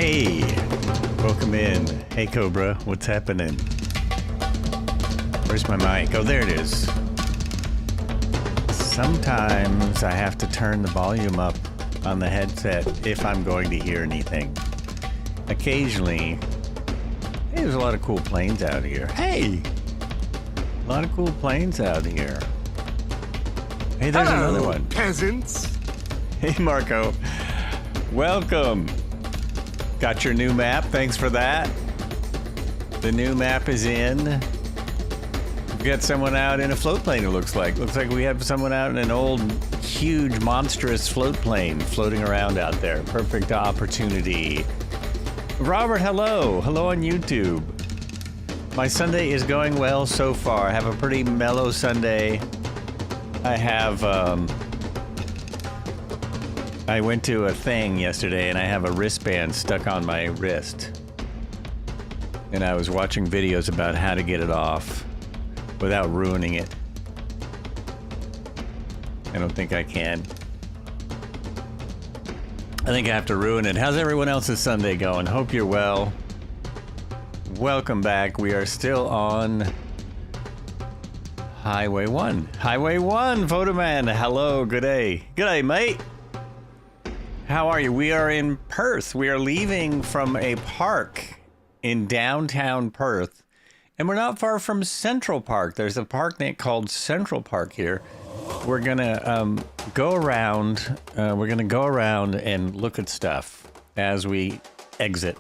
Hey, welcome in. Hey, Cobra, what's happening? Where's my mic? Oh, there it is. Sometimes I have to turn the volume up on the headset if I'm going to hear anything. Occasionally, hey, there's a lot of cool planes out here. Hey, a lot of cool planes out here. Hey, there's another one. Peasants. Hey, Marco. Welcome. Got your new map. Thanks for that. The new map is in. We've got someone out in a float plane, it looks like. Looks like we have someone out in an old, huge, monstrous float plane floating around out there. Perfect opportunity. Robert, hello. Hello on YouTube. My Sunday is going well so far. I have a pretty mellow Sunday. I went to a thing yesterday and I have a wristband stuck on my wrist. And I was watching videos about how to get it off without ruining it. I don't think I can. I think I have to ruin it. How's everyone else's Sunday going? Hope you're well. Welcome back. We are still on Highway 1. Highway 1, Photoman. Hello, good day. Good day, mate. How are you? We are in Perth. We are leaving from a park in downtown Perth. And we're not far from Central Park. There's a park called Central Park here. We're gonna go around. We're gonna go around and look at stuff as we exit.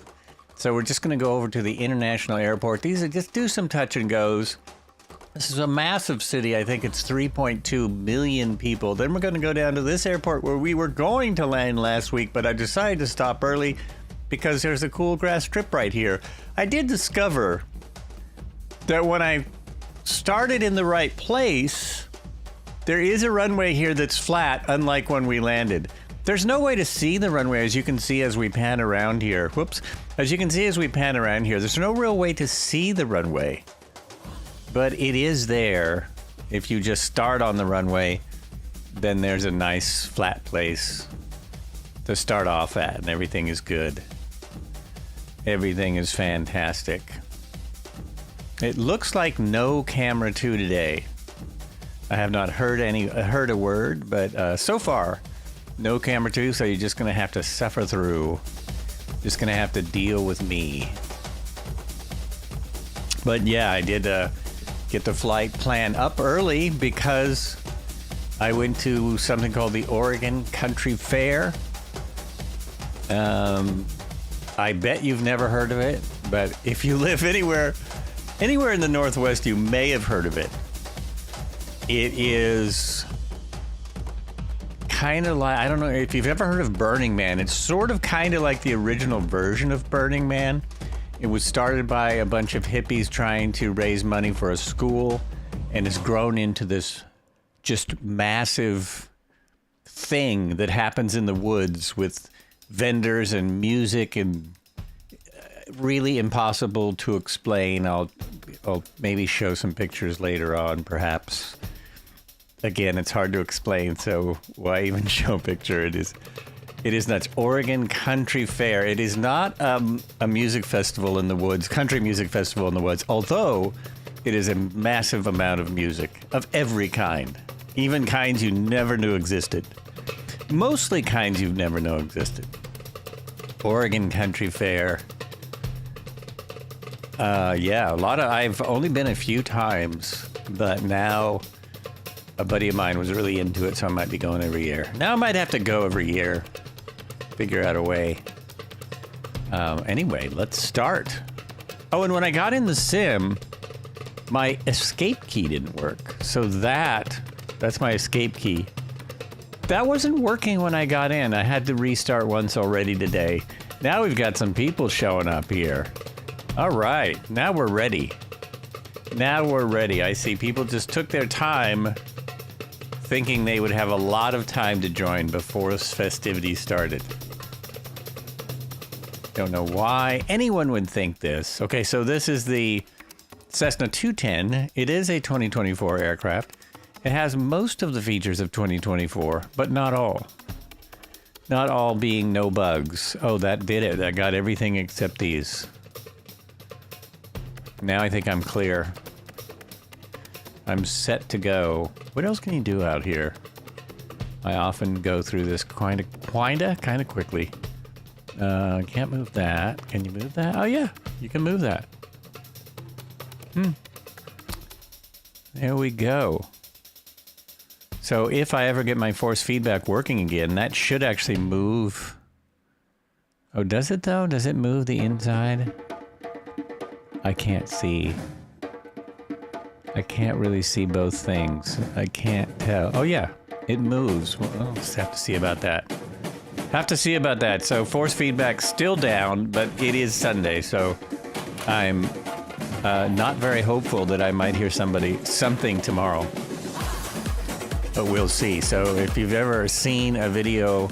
So we're just gonna go over to the international airport. These are just do some touch and goes. This is a massive city. I think it's 3.2 million people. Then we're going to go down to this airport where we were going to land last week, but I decided to stop early because there's a cool grass strip right here. I did discover that when I started in the right place, there is a runway here that's flat, unlike when we landed. There's no way to see the runway, as you can see as we pan around here. Whoops. As you can see as we pan around here, there's no real way to see the runway. But it is there. If you just start on the runway, then there's a nice flat place to start off at, and everything is good. Everything is fantastic. It looks like no camera 2 today. I have not heard a word, but so far, no camera 2, so you're just gonna have to suffer through. Just gonna have to deal with me. But yeah, I did get the flight plan up early because I went to something called the Oregon Country Fair. I bet you've never heard of it, but if you live anywhere in the Northwest, you may have heard of it. It is kind of like, I don't know if you've ever heard of Burning Man. It's sort of kind of like the original version of Burning Man. It was started by a bunch of hippies trying to raise money for a school, and it's grown into this just massive thing that happens in the woods with vendors and music and really impossible to explain. I'll maybe show some pictures later on, perhaps. Again, it's hard to explain, so why even show a picture? It is nuts. Oregon Country Fair. It is not a music festival in the woods, country music festival in the woods, although it is a massive amount of music of every kind, even kinds you never knew existed. Mostly kinds you've never known existed. Oregon Country Fair. Yeah, I've only been a few times, but now a buddy of mine was really into it, so I might be going every year. Now I might have to go every year. Figure out a way. Anyway, let's start. Oh, and when I got in the sim, my escape key didn't work. So that's my escape key. That wasn't working when I got in. I had to restart once already today. Now we've got some people showing up here. All right, now we're ready. Now we're ready. I see people just took their time thinking they would have a lot of time to join before this festivity started. Don't know why anyone would think this. Okay, so this is the Cessna 210. It is a 2024 aircraft. It has most of the features of 2024, but not all. Not all being no bugs. Oh, that did it. I got everything except these. Now I think I'm clear. I'm set to go. What else can you do out here? I often go through this kind of quickly. Can't move that. Can you move that? Oh yeah, you can move that. There we go. So if I ever get my force feedback working again, that should actually move. Oh, does it though? Does it move the inside? I can't see. I can't really see both things. I can't tell. Oh yeah, it moves. Well, I'll just have to see about that. Have to see about that. So force feedback still down, but it is Sunday, so I'm not very hopeful that I might hear something tomorrow. But we'll see. So if you've ever seen a video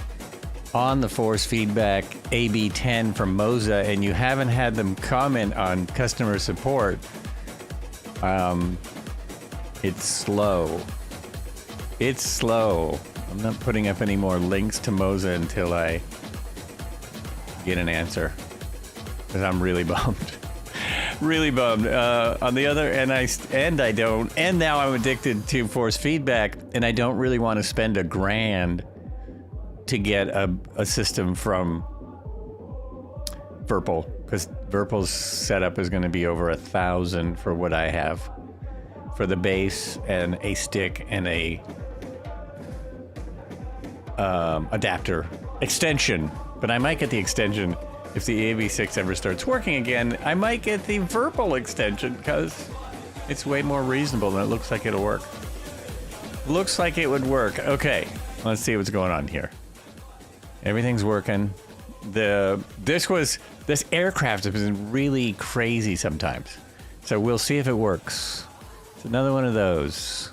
on the force feedback AB10 from Moza and you haven't had them comment on customer support, it's slow. It's slow. I'm not putting up any more links to Moza until I get an answer, because I'm really bummed. Really bummed. On the other, and I don't, and now I'm addicted to force feedback, and I don't really want to spend $1,000 to get a system from Virpil, because Virpil's setup is going to be over $1,000 for what I have, for the base and a stick and a adapter extension. But I might get the extension. If the AB6 ever starts working again, I might get the Virpil extension, because it's way more reasonable and it looks like it'll work. Looks like it would work. Okay, let's see what's going on here. Everything's working. This aircraft has been really crazy sometimes. So we'll see if it works. It's another one of those.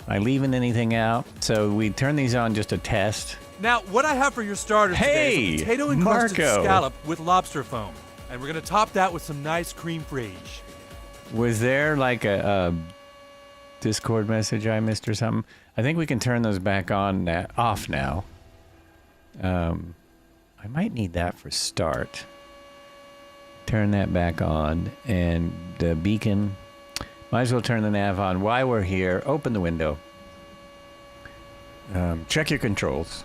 Am I leaving anything out? So we turn these on just to test. Now, what I have for your starters today is a potato encrusted scallop with lobster foam. And we're going to top that with some nice cream fraiche. Was there like a Discord message I missed or something? I think we can turn those back on off now. I might need that for start. Turn that back on. And the beacon. Might as well turn the nav on while we're here. Open the window. Check your controls.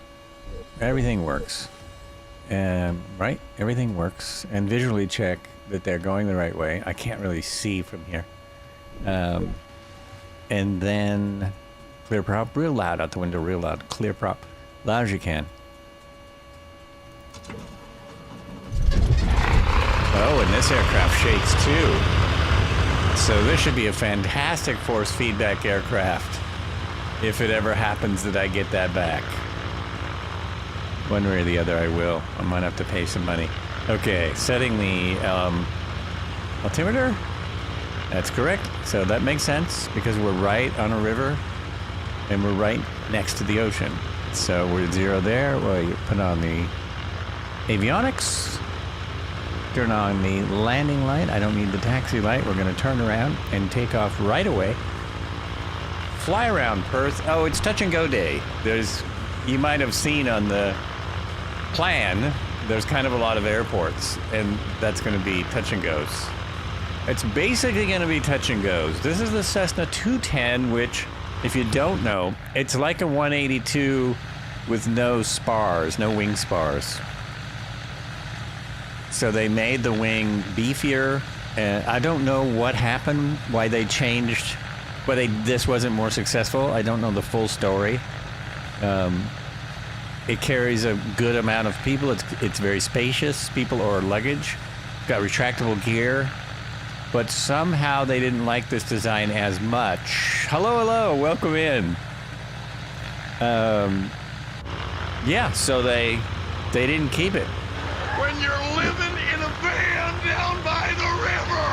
Everything works. Right? Everything works. And visually check that they're going the right way. I can't really see from here. And then clear prop real loud out the window, real loud. Clear prop. Loud as you can. Oh, and this aircraft shakes too. So this should be a fantastic force feedback aircraft. If it ever happens that I get that back. One way or the other I will. I might have to pay some money. Okay, setting the altimeter. That's correct. So that makes sense because we're right on a river and we're right next to the ocean. So we're 0 there. Well, you put on the avionics. Turn on the landing light. I don't need the taxi light. We're going to turn around and take off right away. Fly around Perth. Oh, it's touch and go day. You might have seen on the plan, there's kind of a lot of airports, and that's going to be touch and goes. It's basically going to be touch and goes. This is the Cessna 210, which, if you don't know, it's like a 182 with no spars, no wing spars. So they made the wing beefier, and I don't know what happened, why they changed, this wasn't more successful. I don't know the full story. It carries a good amount of people. It's very spacious, people or luggage. Got retractable gear, but somehow they didn't like this design as much. Hello, welcome in. Yeah, so they didn't keep it. When you're living in a van down by the river.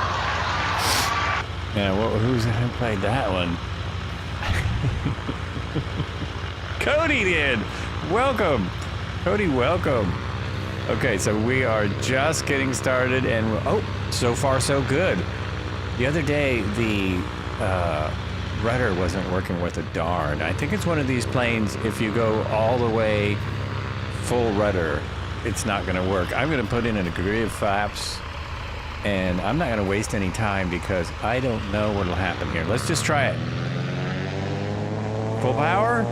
Yeah, who played that one? Cody did. Welcome, Cody. Welcome. Okay, so we are just getting started, and so far so good. The other day, the rudder wasn't working worth a darn. I think it's one of these planes. If you go all the way full rudder, it's not going to work. I'm going to put in a degree of flaps, and I'm not going to waste any time because I don't know what will happen here. Let's just try it. Full power.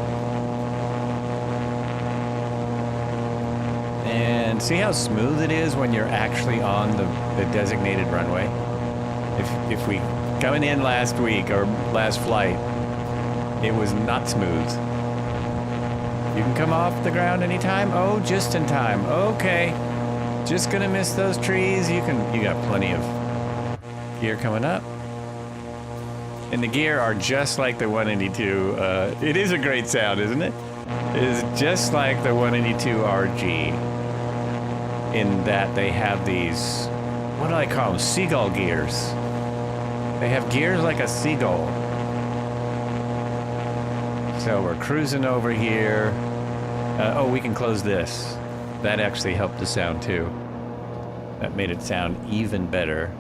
And see how smooth it is when you're actually on the designated runway? If we coming in last week or last flight, it was not smooth. You can come off the ground anytime? Oh, just in time. Okay. Just gonna miss those trees. You got plenty of gear coming up. And the gear are just like the 182. It is a great sound, isn't it? It is just like the 182 RG in that they have these, what do I call them? Seagull gears. They have gears like a seagull. So we're cruising over here. Oh, we can close this. That actually helped the sound too. That made it sound even better.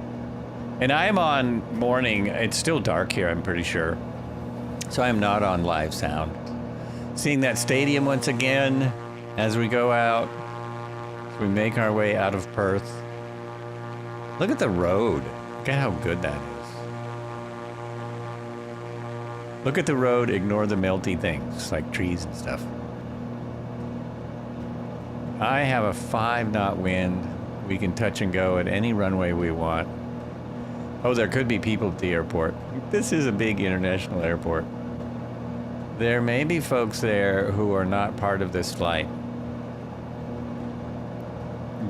And I am on morning. It's still dark here, I'm pretty sure. So I am not on live sound. Seeing that stadium once again as we go out. As we make our way out of Perth. Look at the road. Look at how good that is. Look at the road, ignore the melty things like trees and stuff. I have a 5-knot wind. We can touch and go at any runway we want. Oh, there could be people at the airport. This is a big international airport. There may be folks there who are not part of this flight.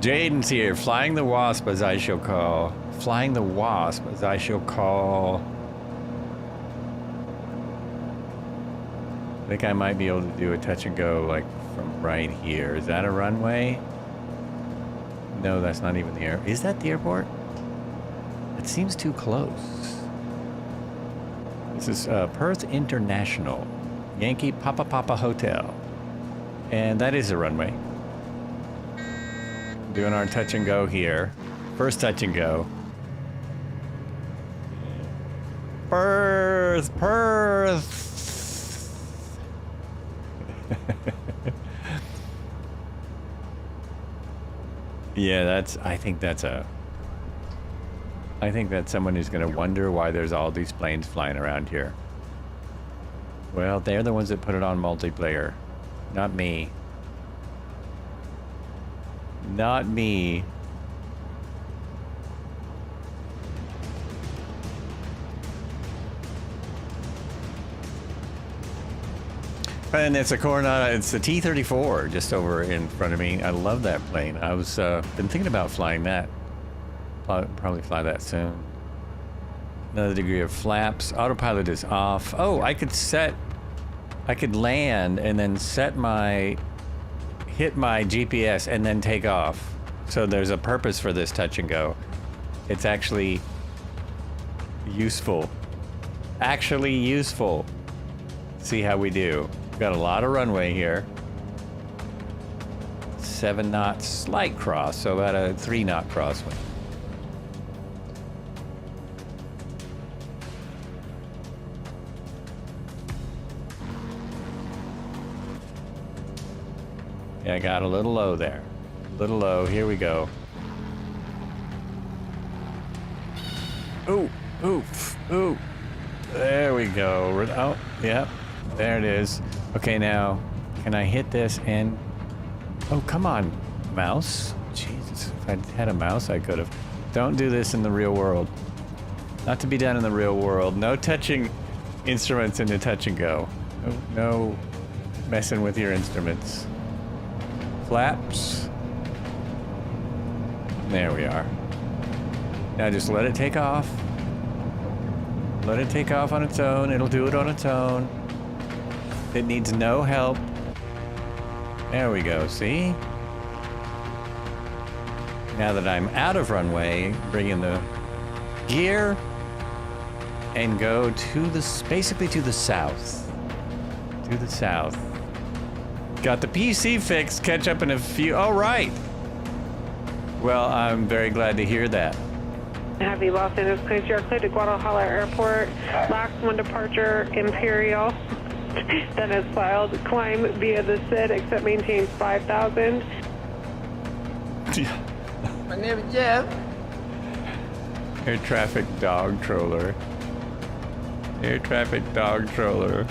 Jaden's here, flying the Wasp as I shall call. Flying the Wasp as I shall call. I think I might be able to do a touch and go like from right here. Is that a runway? No, that's not even the air. Is that the airport? It seems too close. This is Perth International, Yankee Papa Papa Hotel. And that is a runway. Doing our touch and go here. First touch and go. Perth, Perth. Yeah, I think that's someone who's going to wonder why there's all these planes flying around here. Well, they're the ones that put it on multiplayer. Not me. Not me. And it's a Coronado, it's the T-34 just over in front of me. I love that plane. I was been thinking about flying that. Probably fly that soon. Another degree of flaps. Autopilot is off. Oh, I could land and then hit my GPS and then take off. So there's a purpose for this touch and go. It's actually useful. Actually useful. See how we do. We've got a lot of runway here. 7 knots, slight cross, so about a 3-knot crosswind. Yeah, I got a little low there. A little low. Here we go. Ooh, ooh, ooh. There we go. Oh, yep. There it is. Okay, now, can I hit this and... Oh, come on, mouse. Jesus, if I had a mouse, I could have. Don't do this in the real world. Not to be done in the real world. No touching instruments in the touch and go. No messing with your instruments. Flaps. There we are. Now just let it take off. Let it take off on its own. It'll do it on its own. It needs no help. There we go, see? Now that I'm out of runway, bring in the gear and go to basically to the south. To the south. Got the PC fix, catch up in a few, all right. Well, I'm very glad to hear that. Heavy Los Angeles, please. You're cleared to Guadalajara Airport. Last one departure, Imperial. That is filed. Climb via the SID, except maintain 5,000. My name is Jeff. Air traffic dog troller. Air traffic dog troller.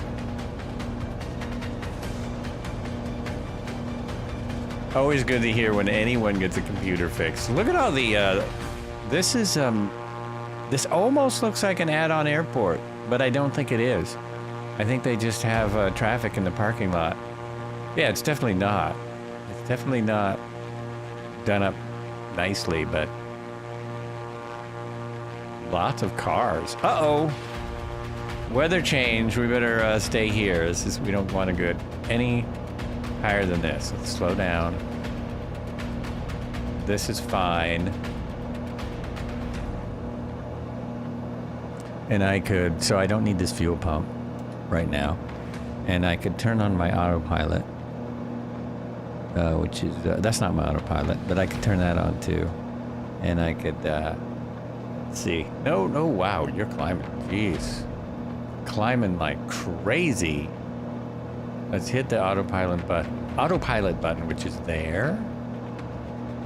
Always good to hear when anyone gets a computer fixed. Look at all the, this is, this almost looks like an add-on airport, but I don't think it is. I think they just have traffic in the parking lot. Yeah, it's definitely not. It's definitely not done up nicely, but lots of cars. Uh-oh. Weather change. We better stay here. This is, we don't want to go any higher than this. Let's slow down. This is fine. And I could, so I don't need this fuel pump right now. And I could turn on my autopilot, which is, that's not my autopilot, but I could turn that on too. And I could, let's see. No, wow, you're climbing. Jeez. Climbing like crazy. Let's hit the autopilot button, which is there.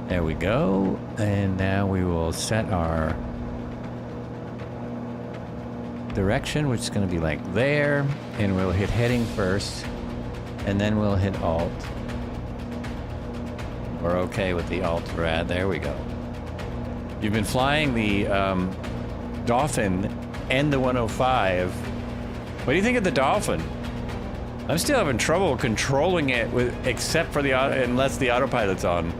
There we go. And now we will set our direction, which is going to be like there. And we'll hit heading first. And then we'll hit Alt. We're okay with the Alt rad. There we go. You've been flying the Dolphin and the 105. What do you think of the Dolphin? I'm still having trouble controlling it except for unless the autopilot's on.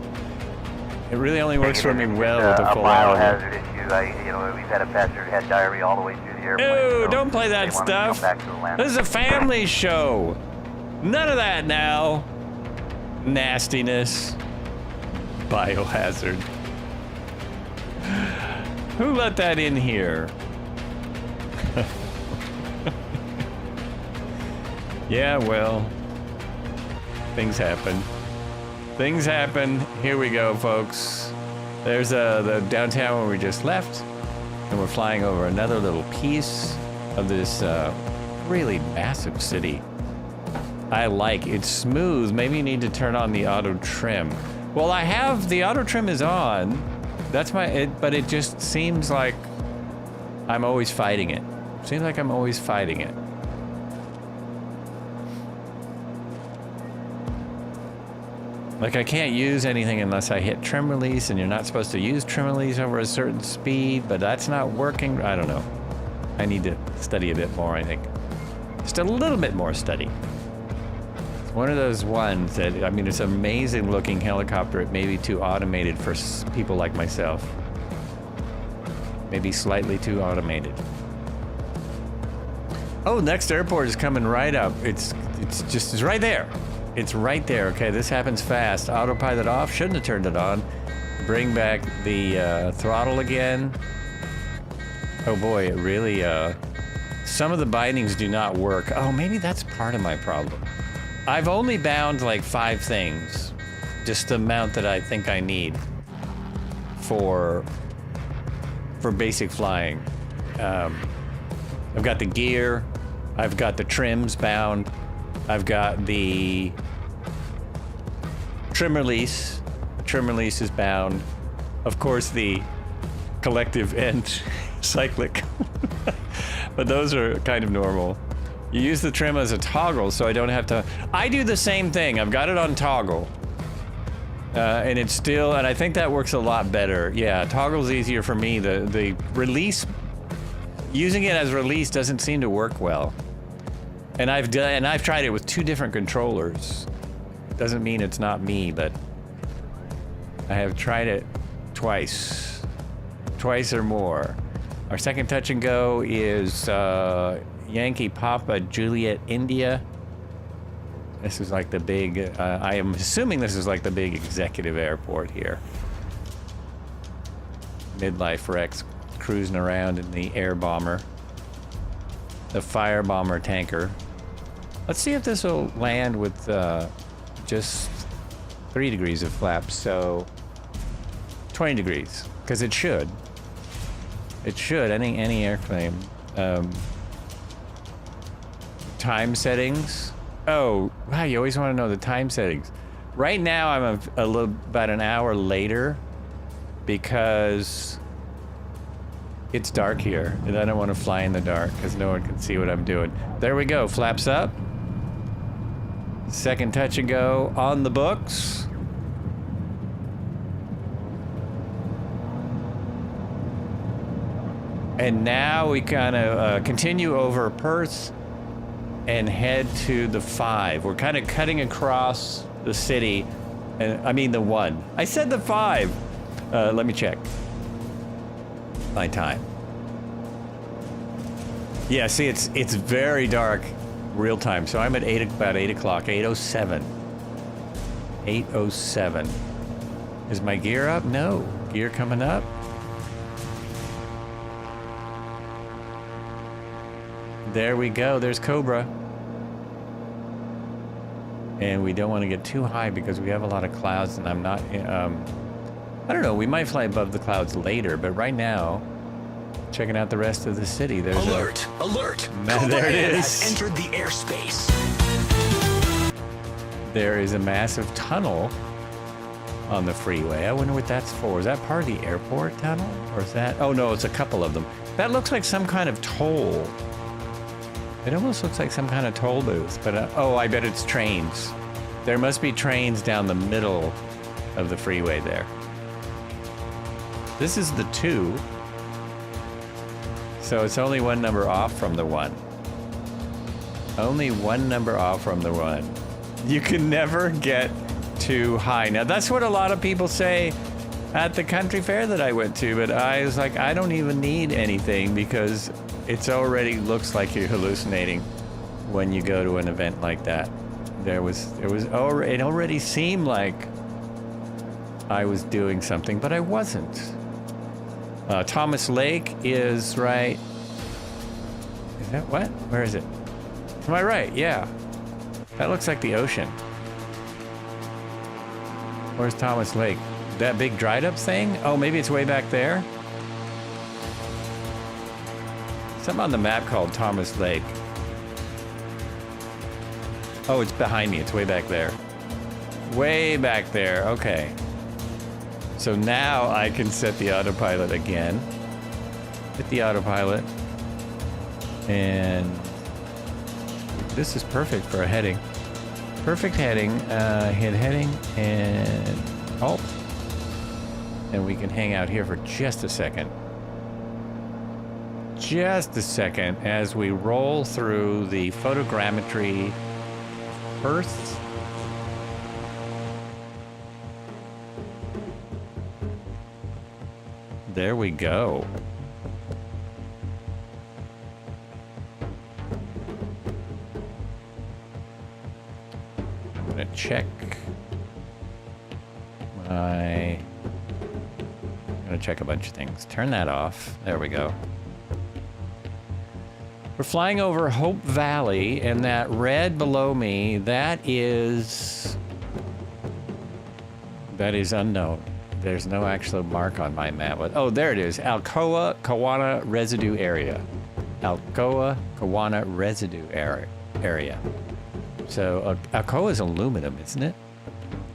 It really only works for me well with the full auto. Biohazard issue. We've had a passenger who had diarrhea all the way through the airplane. No, don't play that stuff. This is a family show. None of that now. Nastiness. Biohazard. Who let that in here? Yeah, well, things happen. Things happen. Here we go, folks. There's the downtown where we just left, and we're flying over another little piece of this really massive city. I like it's smooth. Maybe you need to turn on the auto trim. Well, I have the auto trim is on. That's but it just seems like I'm always fighting it. Seems like I'm always fighting it. Like I can't use anything unless I hit trim release, and you're not supposed to use trim release over a certain speed, but that's not working. I don't know. I need to study a bit more, I think. Just a little bit more study. It's one of those ones that, I mean, it's an amazing looking helicopter. It may be too automated for people like myself. Maybe slightly too automated. Oh, next airport is coming right up. It's right there. It's right there. Okay, this happens fast. Autopilot off. Shouldn't have turned it on. Bring back the throttle again. Oh boy, it really, some of the bindings do not work. Oh, maybe that's part of my problem. I've only bound like 5 things. Just the amount that I think I need for basic flying. I've got the gear. I've got the trims bound. I've got the trim release. The trim release is bound. Of course, the collective and cyclic. But those are kind of normal. You use the trim as a toggle, so I don't have to... I do the same thing. I've got it on toggle. And it's still... And I think that works a lot better. Yeah, toggle's easier for me. The release... Using it as release doesn't seem to work well. And I've tried it with 2 different controllers. Doesn't mean it's not me, but I have tried it twice or more. Our second touch and go is Yankee Papa Juliet India. This is like the big, I am assuming this is like the big executive airport here. Midlife Rex cruising around in the air bomber. The fire bomber tanker. Let's see if this will land with just 3 degrees of flaps, so 20 degrees, because it should. It should, any airplane. time settings. Oh, wow, you always want to know the time settings. Right now, I'm about an hour later because it's dark here, and I don't want to fly in the dark because no one can see what I'm doing. There we go, flaps up. Second touch and go on the books. And now we kind of continue over Perth and head to the 5. We're kind of cutting across the city, and I mean the 1. I said the 5. Let me check my time. Yeah, see, it's very dark, real time. So I'm at about 8 o'clock, 8:07. 8:07. Is my gear up? No, gear coming up. There we go. There's Cobra. And we don't want to get too high because we have a lot of clouds, and I'm not. I don't know. We might fly above the clouds later, but right now, checking out the rest of the city. There's alert! Alert! There it is. Has entered the airspace. There is a massive tunnel on the freeway. I wonder what that's for. Is that part of the airport tunnel, or is that? Oh no, it's a couple of them. That looks like some kind of toll. It almost looks like some kind of toll booth, but oh, I bet it's trains. There must be trains down the middle of the freeway there. This is the 2, so it's only one number off from the 1. Only one number off from the 1. You can never get too high. Now, that's what a lot of people say at the country fair that I went to, but I was like, I don't even need anything because it's already looks like you're hallucinating when you go to an event like that. It already seemed like I was doing something, but I wasn't. Thomas Lake is right. Is that what? Where is it? To my right, yeah. That looks like the ocean. Where's Thomas Lake? That big dried up thing? Oh, maybe it's way back there? Something on the map called Thomas Lake. Oh, it's behind me. It's way back there. Way back there. Okay. So now I can set the autopilot again. Hit the autopilot. And this is perfect for a heading. Perfect heading. Hit heading and alt. And we can hang out here for just a second. Just a second as we roll through the photogrammetry Perth. There we go. I'm gonna check I'm gonna check a bunch of things. Turn that off. There we go. We're flying over Hope Valley, and that red below me, that is unknown. There's no actual mark on my map. Oh, there it is. Alcoa Kawana residue area. Alcoa Kawana residue area. So Alcoa is aluminum, isn't it?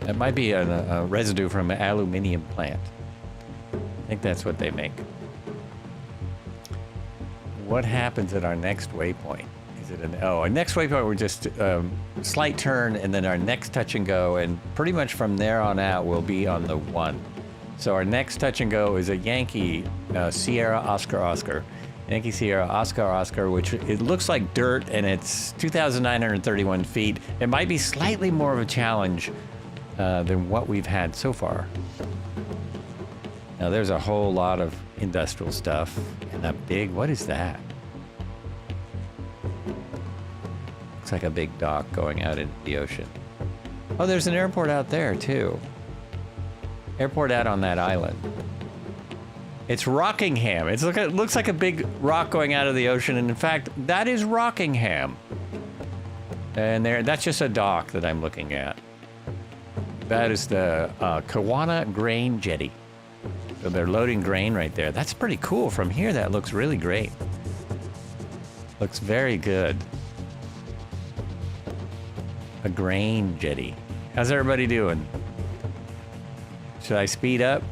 That might be a residue from an aluminium plant. I think that's what they make. What happens at our next waypoint? Is it our next waypoint, we're just slight turn, and then our next touch and go, and pretty much from there on out, we'll be on the 1. So our next touch and go is a Yankee Sierra Oscar Oscar. Yankee Sierra Oscar Oscar, which it looks like dirt, and it's 2,931 feet. It might be slightly more of a challenge than what we've had so far. Now there's a whole lot of industrial stuff, and that big, what is that? Looks like a big dock going out into the ocean. Oh, there's an airport out there too. Airport out on that island. It's Rockingham. It looks like a big rock going out of the ocean, and in fact, that is Rockingham. And that's just a dock that I'm looking at. That is the Kawana Grain Jetty. So they're loading grain right there. That's pretty cool. From here, that looks really great. Looks very good. A grain jetty. How's everybody doing? Should I speed up?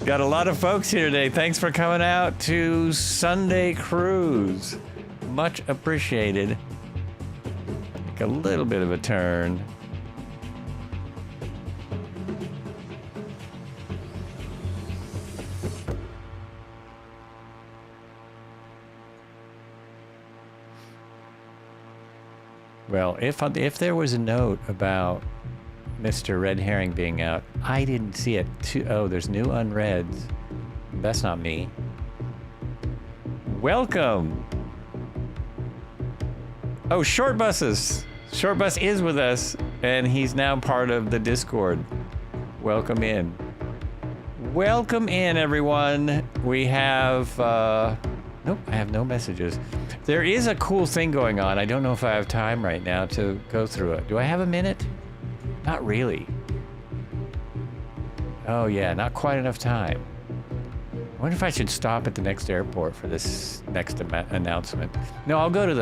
Got a lot of folks here today. Thanks for coming out to Sunday Cruise. Much appreciated. Take a little bit of a turn. Well, if there was a note about Mr. Red Herring being out, I didn't see it. Oh, there's new unreads. That's not me. Welcome. Oh, Short Buses. Short Bus is with us, and he's now part of the Discord. Welcome in. Welcome in, everyone. We have, nope, I have no messages. There is a cool thing going on. I don't know if I have time right now to go through it. Do I have a minute? Not really. Oh yeah, not quite enough time. I wonder if I should stop at the next airport for this next announcement. No, I'll go to, is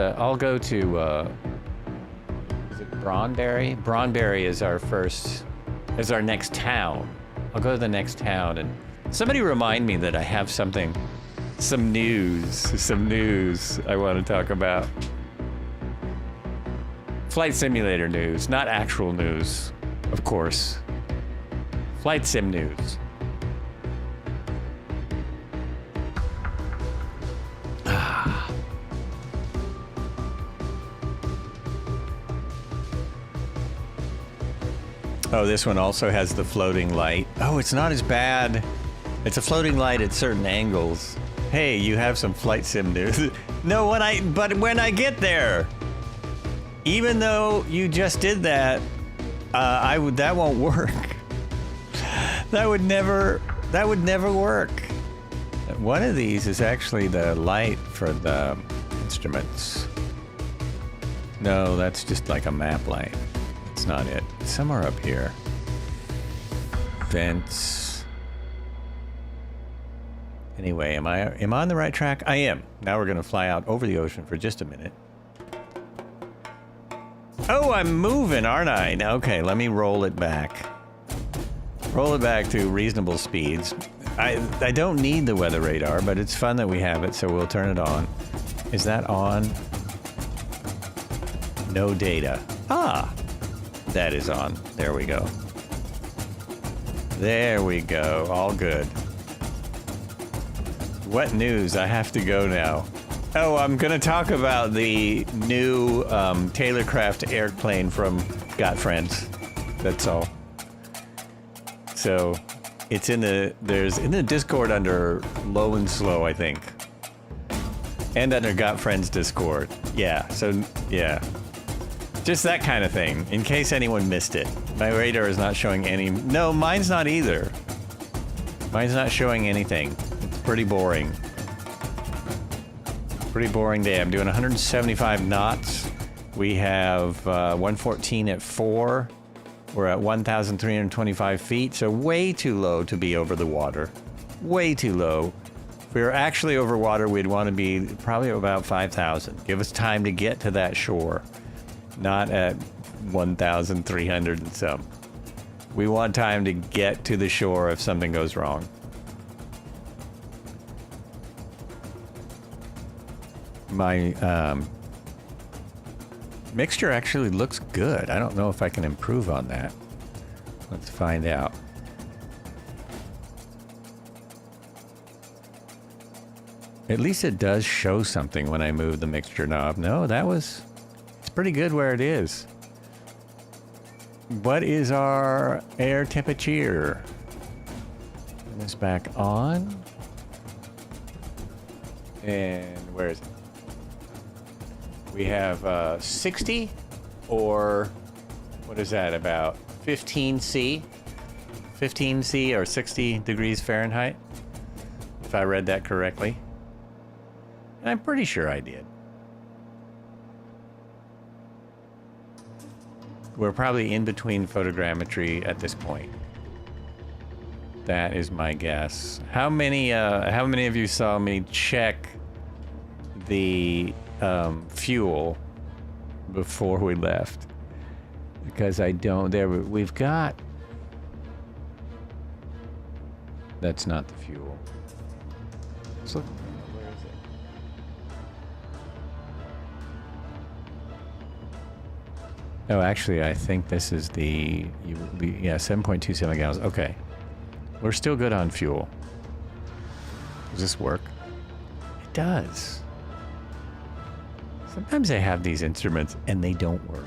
it Brondbury? Brondbury is our next town. I'll go to the next town, and somebody remind me that I have some news I want to talk about. Flight simulator news, not actual news, of course. Flight sim news. Oh, this one also has the floating light. Oh, it's not as bad. It's a floating light at certain angles. Hey, you have some flight sim news. No, but when I get there, even though you just did that, that won't work. That would never work. One of these is actually the light for the instruments. No, that's just like a map light. That's not it. Somewhere up here. Vents. Anyway, am I on the right track? I am. Now we're gonna fly out over the ocean for just a minute. Oh, I'm moving, aren't I? Okay, let me roll it back. Roll it back to reasonable speeds. I don't need the weather radar, but it's fun that we have it, so we'll turn it on. Is that on? No data. Ah, that is on. There we go. There we go. All good. What news? I have to go now. Oh, I'm going to talk about the new Taylorcraft airplane from Got Friends. That's all. So it's in the Discord under Low and Slow, I think. And under Got Friends Discord. Yeah, so yeah. Just that kind of thing, in case anyone missed it. My radar is not showing any... No, mine's not either. Mine's not showing anything. It's pretty boring. Pretty boring day. I'm doing 175 knots. We have 114 at 4. We're at 1,325 feet, so way too low to be over the water. Way too low. If we were actually over water, we'd want to be probably about 5,000. Give us time to get to that shore. Not at 1,300 and some. We want time to get to the shore if something goes wrong. My mixture actually looks good. I don't know if I can improve on that. Let's find out. At least it does show something when I move the mixture knob. No, it's pretty good where it is. What is our air temperature? Turn this back on. And where is it? We have 60, or what is that, about 15C? 15C or 60 degrees Fahrenheit, if I read that correctly. And I'm pretty sure I did. We're probably in between photogrammetry at this point. That is my guess. How many of you saw me check the fuel before we left. Because I don't, we've got, that's not the fuel. Let's look, where is it? Oh, actually, I think this is the, yeah, 7.27 gallons. Okay. We're still good on fuel. Does this work? It does. Sometimes I have these instruments and they don't work.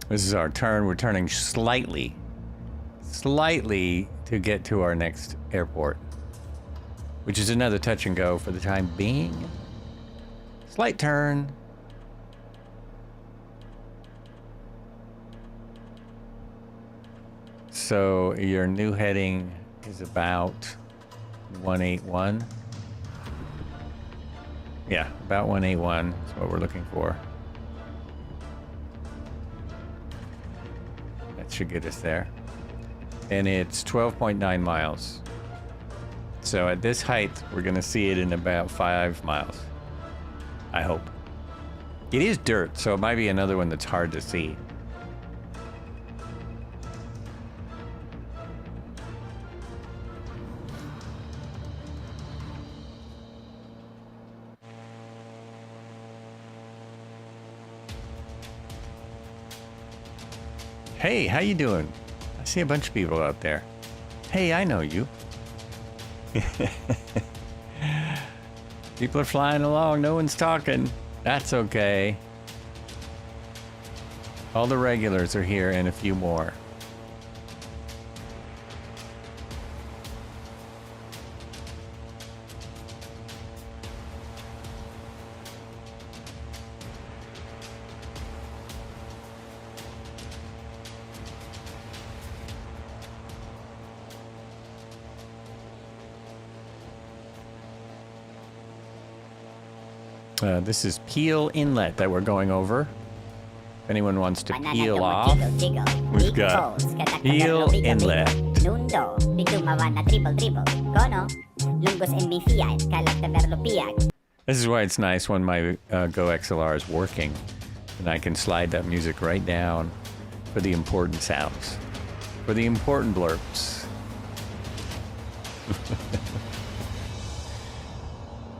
This is our turn. We're turning slightly to get to our next airport, which is another touch and go for the time being. Slight turn. So your new heading is about 181. Yeah, about 181 is what we're looking for. Should get us there. And it's 12.9 miles. So at this height, we're gonna see it in about 5 miles. I hope. It is dirt, so it might be another one that's hard to see. Hey, how you doing? I see a bunch of people out there. Hey, I know you. People are flying along, no one's talking. That's okay. All the regulars are here and a few more. This is Peel Inlet that we're going over. If anyone wants to peel off, we've got Peel Inlet. This is why it's nice when my Go XLR is working and I can slide that music right down for the important sounds, for the important blurps.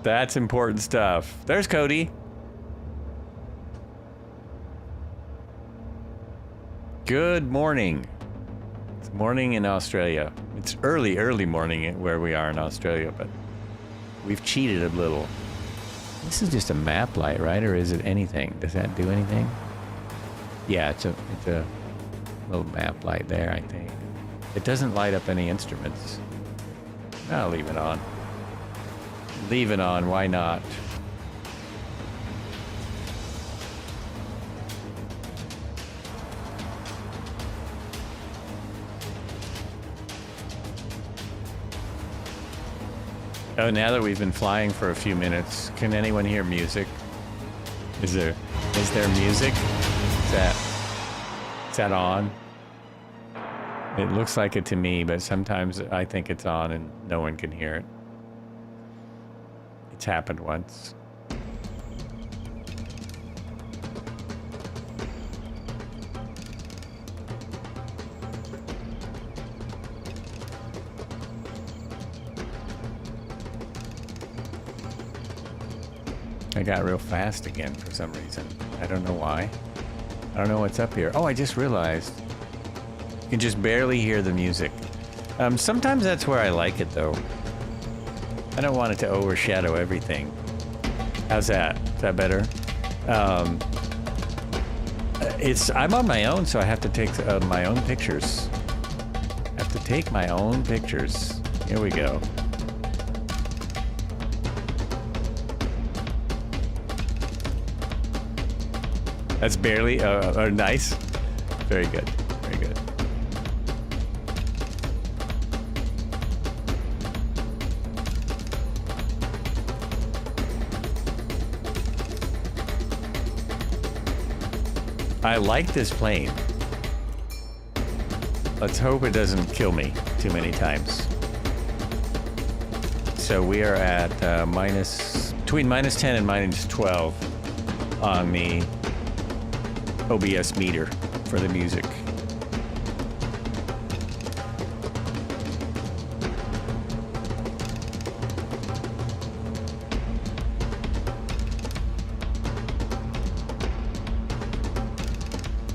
That's important stuff. There's Cody. Good morning. It's morning in Australia. It's early morning where we are in Australia, but we've cheated a little. This is just a map light, right? Or is it anything? Does that do anything? Yeah, it's a little map light there, I think. It doesn't light up any instruments. I'll leave it on. Leave it on, why not? Oh, now that we've been flying for a few minutes, can anyone hear music? Is there music? Is that on? It looks like it to me, but sometimes I think it's on and no one can hear it. It's happened once. I got real fast again for some reason. I don't know why. I don't know what's up here. Oh, I just realized. You can just barely hear the music. Sometimes that's where I like it though. I don't want it to overshadow everything. How's that? Is that better? I'm on my own, so I have to take my own pictures. I have to take my own pictures. Here we go. That's barely, nice. Very good, very good. I like this plane. Let's hope it doesn't kill me too many times. So we are at between -10 and -12 on the OBS meter for the music.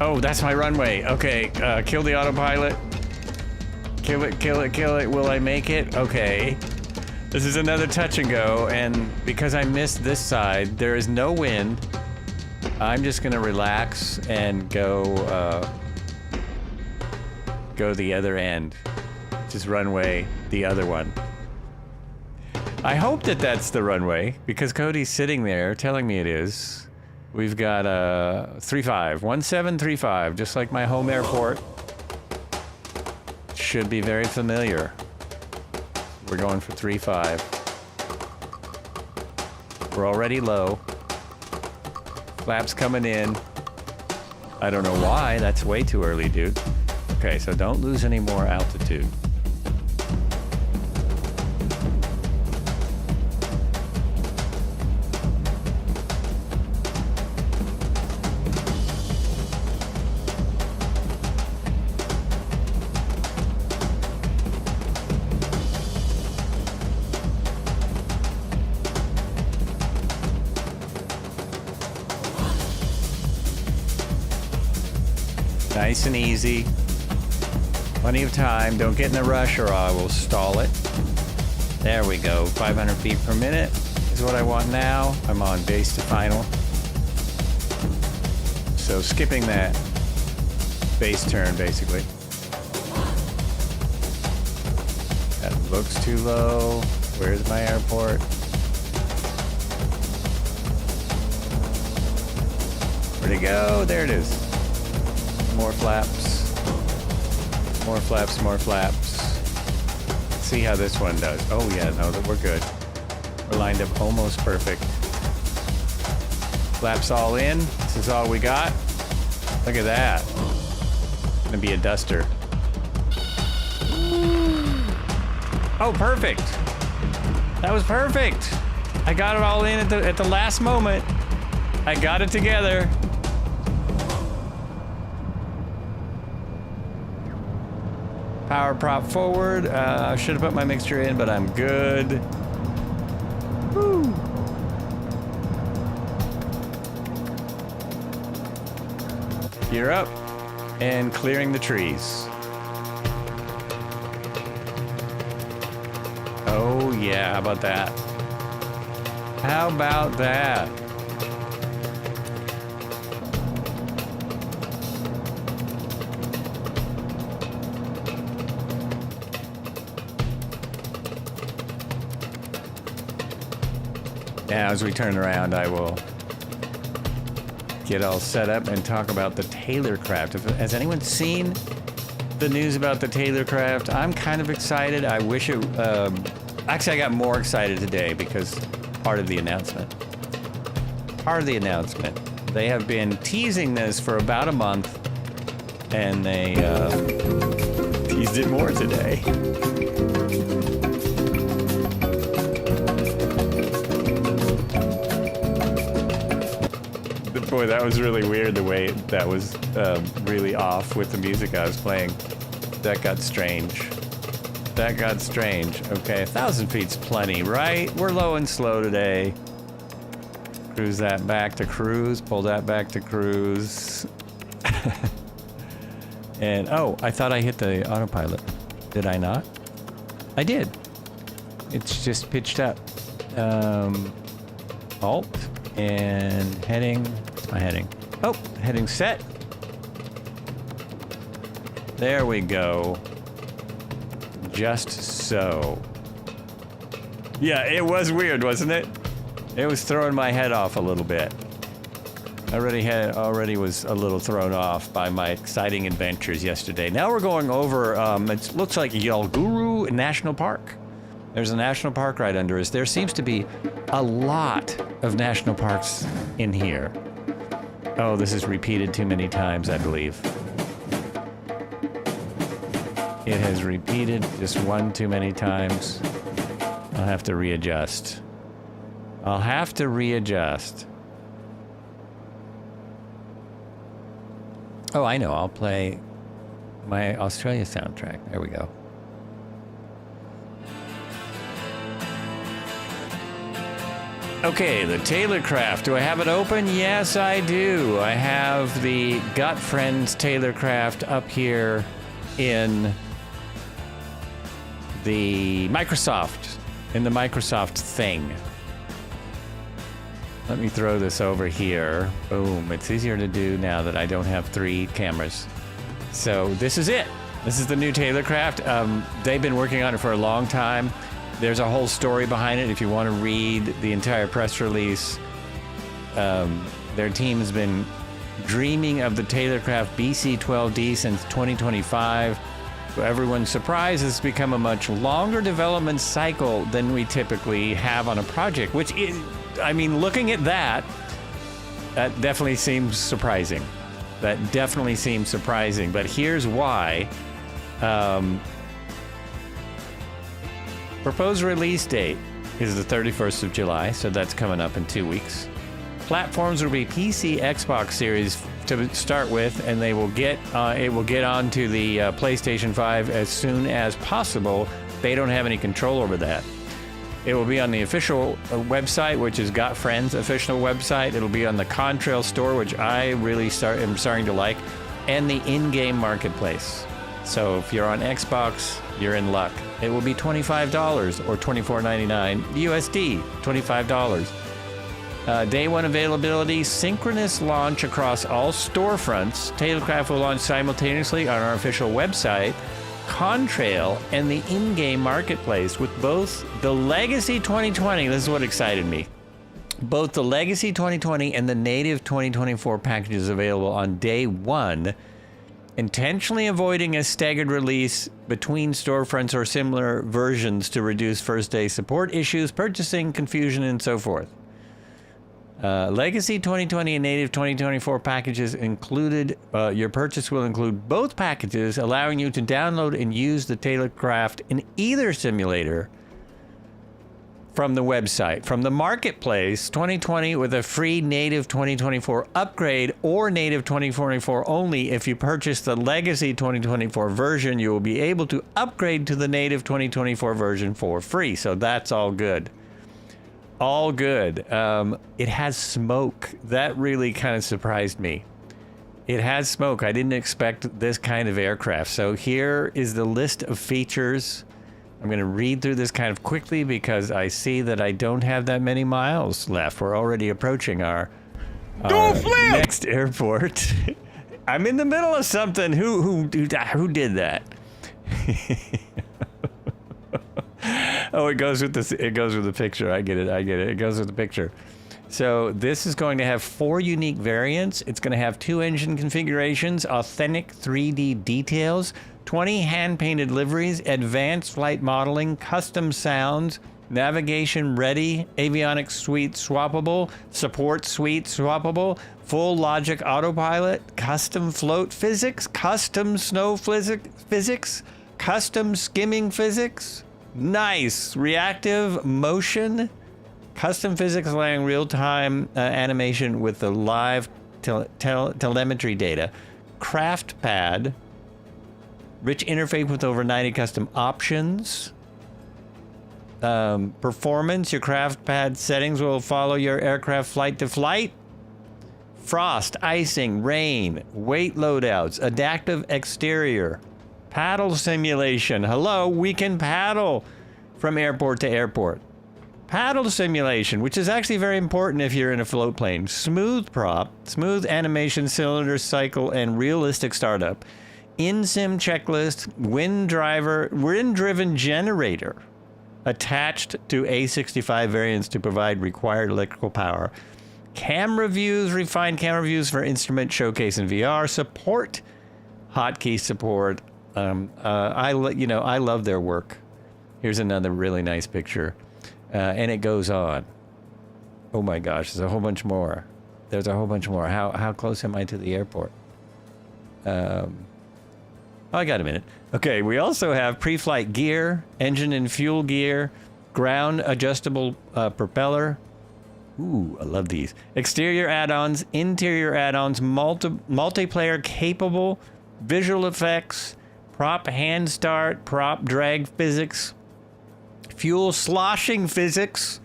Oh, that's my runway. Okay, kill the autopilot. Kill it, kill it, kill it. Will I make it? Okay. This is another touch and go, and because I missed this side, there is no wind. I'm just gonna relax and go the other end. Just runway the other one. I hope that that's the runway, because Cody's sitting there telling me it is. We've got 1735, just like my home airport. Should be very familiar. We're going for 35. We're already low. Flaps coming in. I don't know why, that's way too early, dude. Okay, so don't lose any more altitude. Nice and easy. Plenty of time. Don't get in a rush or I will stall it. There we go. 500 feet per minute is what I want now. I'm on base to final. So skipping that base turn, basically. That looks too low. Where's my airport? Where'd it go? There it is. More flaps. More flaps, more flaps. Let's see how this one does. Oh yeah, no, we're good. We're lined up almost perfect. Flaps all in. This is all we got. Look at that. Gonna be a duster. Oh, perfect. That was perfect. I got it all in at the last moment. I got it together. Power prop forward. I should have put my mixture in, but I'm good. Woo. Gear up and clearing the trees. Oh yeah, how about that? How about that? Now, as we turn around, I will get all set up and talk about the Taylor craft. Has anyone seen the news about the Taylor craft? I'm kind of excited. I wish it... actually, I got more excited today because part of the announcement. They have been teasing this for about a month, and they teased it more today. Boy, that was really weird the way that was really off with the music I was playing. That got strange. Okay, 1,000 feet's plenty, right? We're low and slow today. Cruise that back to cruise. Pull that back to cruise. And, oh, I thought I hit the autopilot. Did I not? I did. It's just pitched up. Alt and heading. My heading. Oh, heading set. There we go. Just so. Yeah, it was weird, wasn't it? It was throwing my head off a little bit. I already was a little thrown off by my exciting adventures yesterday. Now we're going over, it looks like Yulguru National Park. There's a national park right under us. There seems to be a lot of national parks in here. Oh, this is repeated too many times, I believe. It has repeated just one too many times. I'll have to readjust. I'll have to readjust. Oh, I know. I'll play my Australia soundtrack. There we go. Okay, the Taylorcraft. Do I have it open? Yes, I do. I have the Got Friends Taylorcraft up here in the Microsoft thing. Let me throw this over here. Boom. It's easier to do now that I don't have 3 cameras. So this is it. This is the new Taylorcraft. They've been working on it for a long time. There's a whole story behind it if you want to read the entire press release. Their team has been dreaming of the Taylorcraft BC12D since 2025. To everyone's surprise, it's become a much longer development cycle than we typically have on a project, which is, I mean, looking at that, that definitely seems surprising. But here's why. Proposed release date is the 31st of July, so that's coming up in 2 weeks. Platforms will be PC, Xbox Series to start with, and they will get it will get onto the PlayStation 5 as soon as possible. They don't have any control over that. It will be on the official website, which is Got Friends official website. It'll be on the Contrail store, which I really am starting to like, and the in-game marketplace. So if you're on Xbox, you're in luck. It will be $25 or $24.99 USD, $25. Day one availability, synchronous launch across all storefronts. Taylorcraft will launch simultaneously on our official website, Contrail, and the in-game marketplace with both the Legacy 2020, this is what excited me, both the Legacy 2020 and the native 2024 packages available on day one, intentionally avoiding a staggered release between storefronts or similar versions to reduce first-day support issues, purchasing confusion, and so forth. Legacy 2020 and native 2024 packages included. Your purchase will include both packages, allowing you to download and use the Taylorcraft in either simulator from the website. From the marketplace, 2020 with a free native 2024 upgrade or native 2024 only. If you purchase the Legacy 2024 version, you will be able to upgrade to the native 2024 version for free. So that's all good. All good. It has smoke. That really kind of surprised me. It has smoke. I didn't expect this kind of aircraft. So here is the list of features. I'm going to read through this kind of quickly because I see that I don't have that many miles left. We're already approaching our next airport. I'm in the middle of something. Who did that? Oh, it goes with this. It goes with the picture. I get it. It goes with the picture. So this is going to have 4 unique variants. It's going to have 2 engine configurations, authentic 3D details, 20 hand-painted liveries, advanced flight modeling, custom sounds, navigation ready, avionics suite swappable, support suite swappable, full logic autopilot, custom float physics, custom snow physics, custom skimming physics. Nice. Reactive motion, custom physics allowing real-time animation with the live telemetry data, craft pad, rich interface with over 90 custom options, performance, your craft pad settings will follow your aircraft flight to flight, frost, icing, rain, weight loadouts, adaptive exterior, paddle simulation. Hello, we can paddle from airport to airport. Paddle simulation, which is actually very important if you're in a float plane. Smooth prop, smooth animation, cylinder cycle, and realistic startup. In-sim checklist, wind-driven generator attached to A65 variants to provide required electrical power. Camera views, refined camera views for instrument showcase and VR support. Hotkey support. I love their work. Here's another really nice picture. And it goes on. Oh my gosh, there's a whole bunch more. there's a whole bunch more. How close am I to the airport? Oh, I got a minute. Okay, we also have pre-flight gear, engine and fuel gear, ground adjustable propeller. Ooh, I love these. Exterior add-ons, interior add-ons, multiplayer capable, visual effects, prop hand start, prop drag physics, fuel sloshing physics,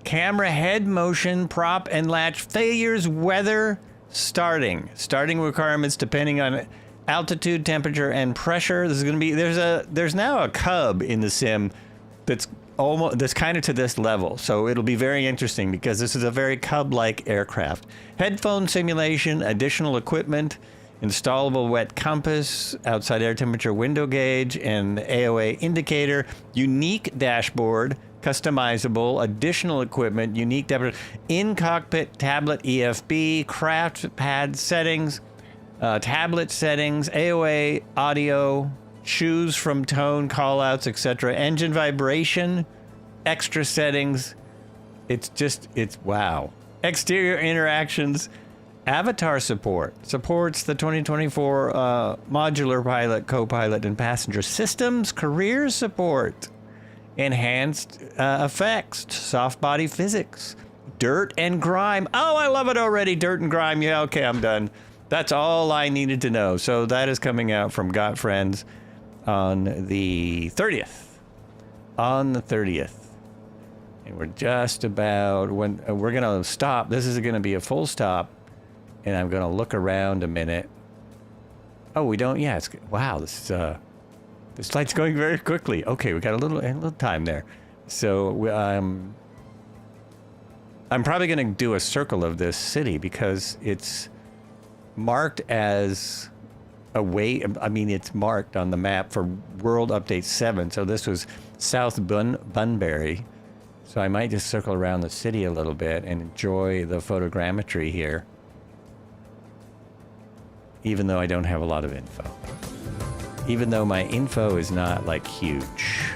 camera head motion, prop and latch failures, weather, starting requirements depending on altitude, temperature, and pressure. This is going to be, there's now a Cub in the sim that's kind of to this level. So it'll be very interesting because this is a very Cub-like aircraft. Headphone simulation, additional equipment, installable wet compass, outside air temperature window gauge, and AOA indicator, unique dashboard, customizable, additional equipment, unique temperature, in-cockpit tablet EFB, craft pad settings, tablet settings, AOA audio, choose from tone, callouts, etc., engine vibration, extra settings. It's wow. Exterior interactions, avatar support, supports the 2024 modular pilot, co-pilot, and passenger systems, career support, enhanced effects, soft body physics, dirt and grime. Oh, I love it already, dirt and grime. Yeah, okay, I'm done. That's all I needed to know. So that is coming out from Got Friends on the 30th. On the 30th. And we're just about, when we're going to stop. This is going to be a full stop. And I'm going to look around a minute. Oh, we don't, yeah, it's, wow, this flight's going very quickly. Okay, we got a little time there. So I'm probably going to do a circle of this city because it's marked as a way. I mean, it's marked on the map for World Update 7. So this was South Bunbury. So I might just circle around the city a little bit and enjoy the photogrammetry here. Even though I don't have a lot of info. Even though my info is not like huge.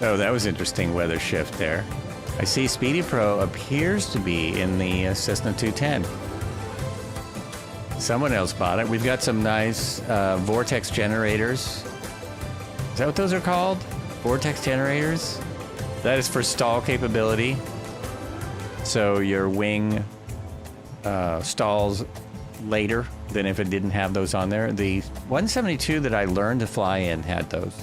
Oh, that was interesting weather shift there. I see Speedy Pro appears to be in the Cessna 210. Someone else bought it. We've got some nice vortex generators. Is that what those are called? Vortex generators? That is for stall capability. So your wing stalls later than if it didn't have those on there. The 172 that I learned to fly in had those.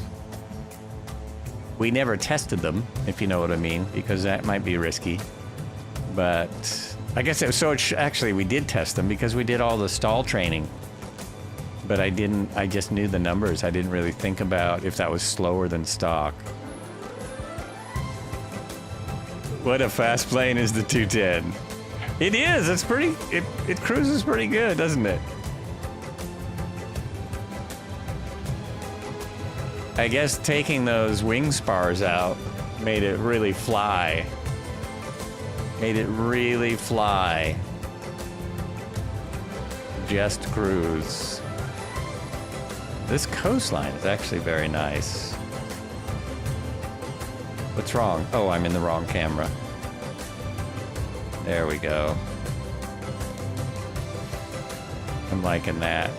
We never tested them, if you know what I mean, because that might be risky. But I guess actually we did test them because we did all the stall training. But I just knew the numbers. I didn't really think about if that was slower than stock. What a fast plane is the 210. It is, it's pretty, it cruises pretty good, doesn't it? I guess taking those wing spars out made it really fly. Just cruise. This coastline is actually very nice. What's wrong? Oh, I'm in the wrong camera. There we go. I'm liking that.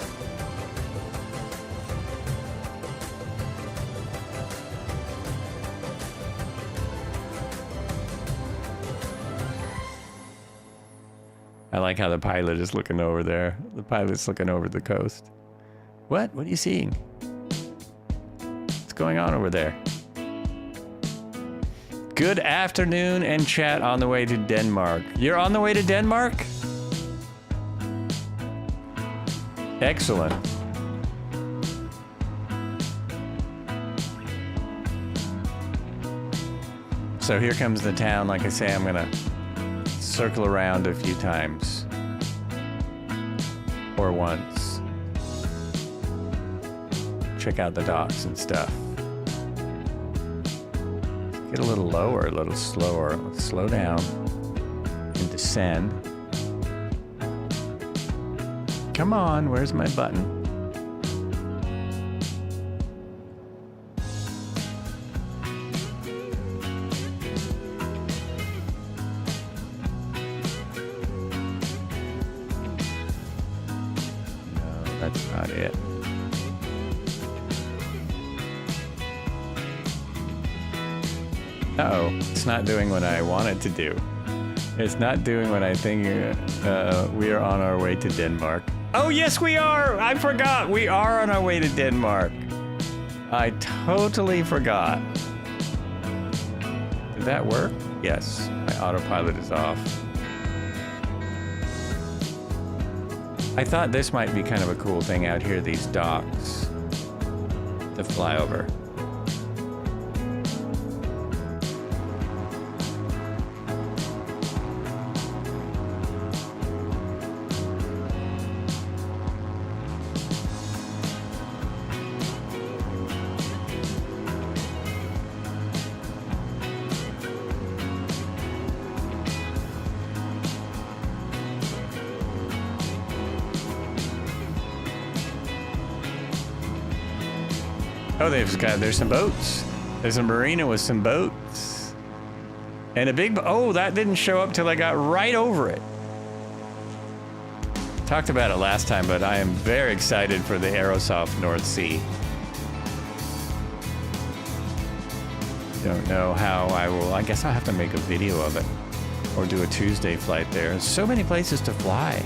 I like how the pilot is looking over there. The pilot's looking over the coast. What? What are you seeing? What's going on over there? Good afternoon and chat on the way to Denmark. You're on the way to Denmark? Excellent. So here comes the town. Like I say, I'm gonna circle around a few times. Or once. Check out the docks and stuff. Get a little lower, a little slower. Let's slow down and descend. Come on, where's my button? No, that's not it. Uh-oh, it's not doing what I want it to do. It's not doing what I think. We are on our way to Denmark. Oh, yes, we are! I forgot! We are on our way to Denmark. I totally forgot. Did that work? Yes, my autopilot is off. I thought this might be kind of a cool thing out here, these docks to fly over. Oh, there's some boats. There's a marina with some boats. And a big, oh, that didn't show up till I got right over it. Talked about it last time, but I am very excited for the Aerosoft North Sea. Don't know how I will, I guess I'll have to make a video of it or do a Tuesday flight there. There's so many places to fly.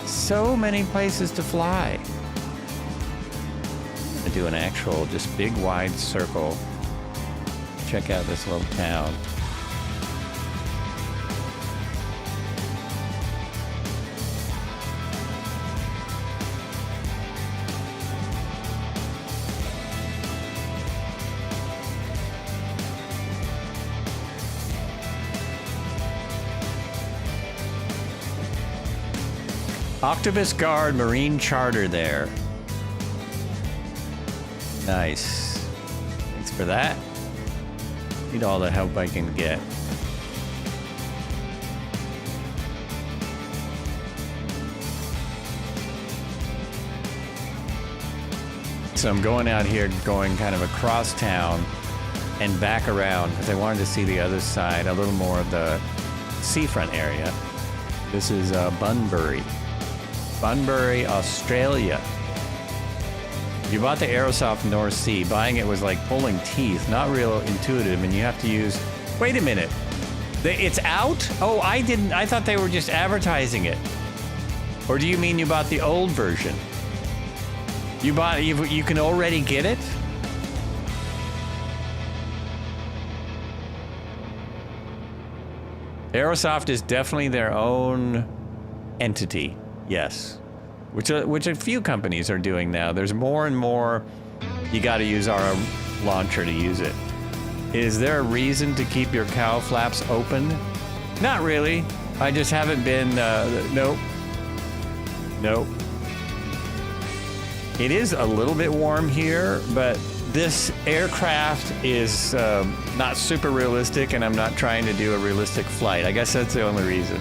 So many places to fly. Do an actual just big wide circle. Check out this little town. Octopus Guard Marine Charter there. Nice. Thanks for that. Need all the help I can get. So I'm going out here, going kind of across town and back around because I wanted to see the other side, a little more of the seafront area. This is Bunbury. Bunbury, Australia. You bought the Aerosoft North Sea. Buying it was like pulling teeth, not real intuitive, and you have to use... Wait a minute. It's out? Oh, I didn't... I thought they were just advertising it. Or do you mean you bought the old version? You can already get it? Aerosoft is definitely their own entity. Yes. Which a few companies are doing now. There's more and more, you got to use our launcher to use it. Is there a reason to keep your cowl flaps open? Not really. I just haven't been, nope. Nope. It is a little bit warm here, but this aircraft is not super realistic, and I'm not trying to do a realistic flight. I guess that's the only reason.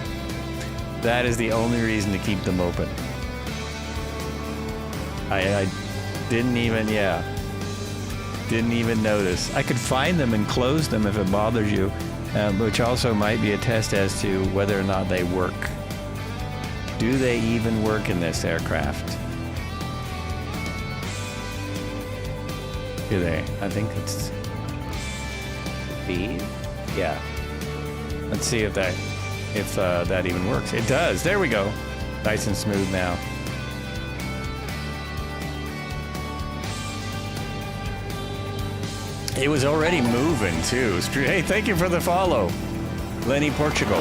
That is the only reason to keep them open. I didn't even, didn't even notice. I could find them and close them if it bothers you, which also might be a test as to whether or not they work. Do they even work in this aircraft? Do they? I think it's B. Yeah. Let's see if that even works. It does. There we go. Nice and smooth now. It was already moving too. Hey, thank you for the follow, Lenny, Portugal.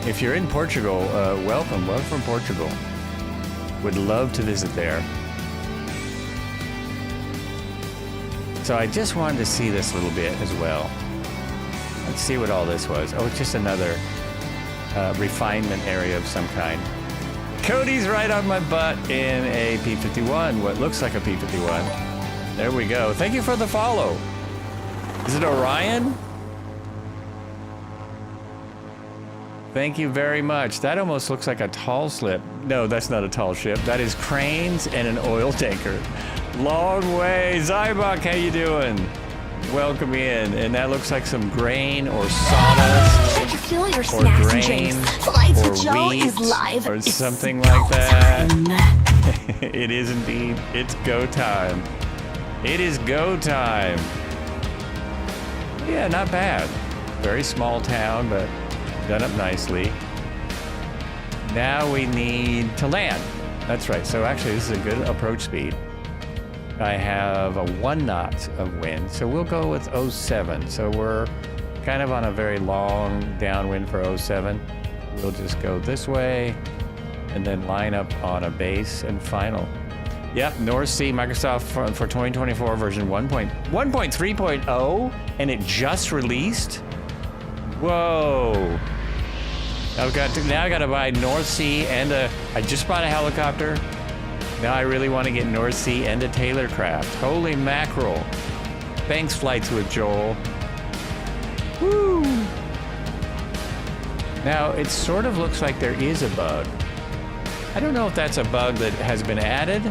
If you're in Portugal, welcome from Portugal. Would love to visit there. So I just wanted to see this a little bit as well. Let's see what all this was. Oh, it's just another refinement area of some kind. Cody's right on my butt in a P-51, what looks like a P-51. There we go. Thank you for the follow. Is it Orion? Thank you very much. That almost looks like a tall ship. No, that's not a tall ship. That is cranes and an oil tanker. Long way. Zybok, how you doing? Welcome in. And that looks like some grain or sawdust. Fill your or snacks and grain drinks. Flights or with Joe wheat is live. or It's something go like that. time. It is indeed. It's go time. It is go time. Yeah, not bad. Very small town, but done up nicely. Now we need to land. That's right. So actually, this is a good approach speed. I have a 1 knot of wind, so we'll go with 07. So we're kind of on a very long downwind for 07. We'll just go this way and then line up on a base and final. Yep, North Sea Microsoft for 2024 version 1.3.0, and it just released? Whoa. Now I got to buy North Sea and I just bought a helicopter. Now I really want to get North Sea and a Taylor craft. Holy mackerel. Thanks, Flights with Joel. Woo! Now, it sort of looks like there is a bug. I don't know if that's a bug that has been added.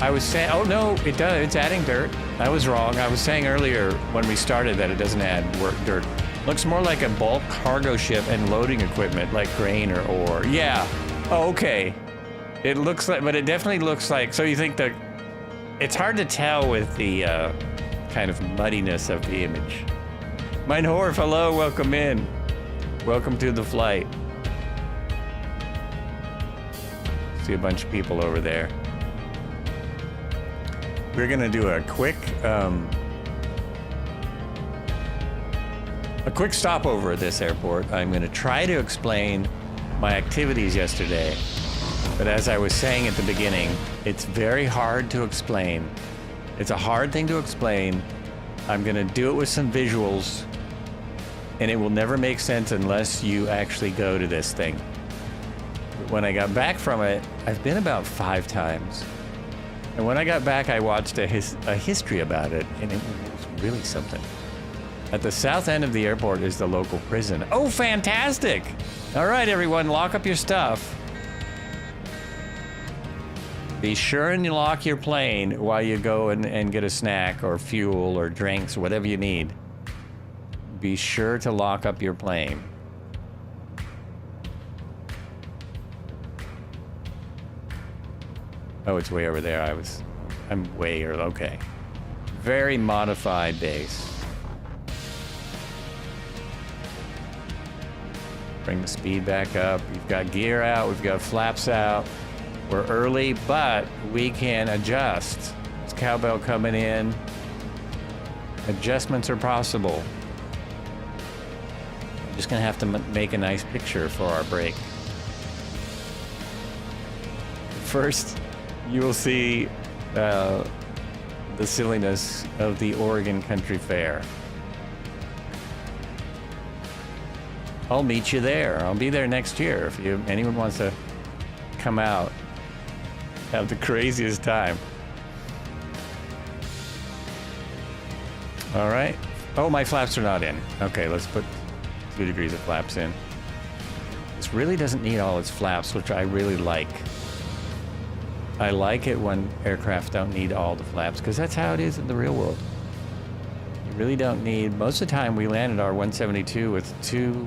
I was saying, oh no, it does. It's adding dirt. I was wrong. I was saying earlier when we started that it doesn't add dirt. Looks more like a bulk cargo ship and loading equipment like grain or ore. Yeah. Oh, okay. It looks like, but it definitely looks like, so you think that it's hard to tell with the kind of muddiness of the image. Mein Horf, hello, welcome in. Welcome to the flight. See a bunch of people over there. We're gonna do a quick stopover at this airport. I'm gonna try to explain my activities yesterday. But as I was saying at the beginning, it's very hard to explain. It's a hard thing to explain. I'm gonna do it with some visuals, and it will never make sense unless you actually go to this thing. When I got back from it, I've been about 5 times. And when I got back, I watched a history about it, and it was really something. At the south end of the airport is the local prison. Oh, fantastic! All right, everyone, lock up your stuff. Be sure and lock your plane while you go and get a snack or fuel or drinks or whatever you need. Be sure to lock up your plane. Oh, it's way over there. I'm way early. Okay. Very modified base. Bring the speed back up. We've got gear out. We've got flaps out. We're early, but we can adjust. It's cowbell coming in. Adjustments are possible. I'm just gonna have to make a nice picture for our break. First, you will see the silliness of the Oregon Country Fair. I'll meet you there. I'll be there next year if anyone wants to come out. Have the craziest time. All right. Oh, my flaps are not in. Okay, let's put 2 degrees of flaps in. This really doesn't need all its flaps, which I really like. I like it when aircraft don't need all the flaps, because that's how it is in the real world. You really don't need, most of the time we landed our 172 with two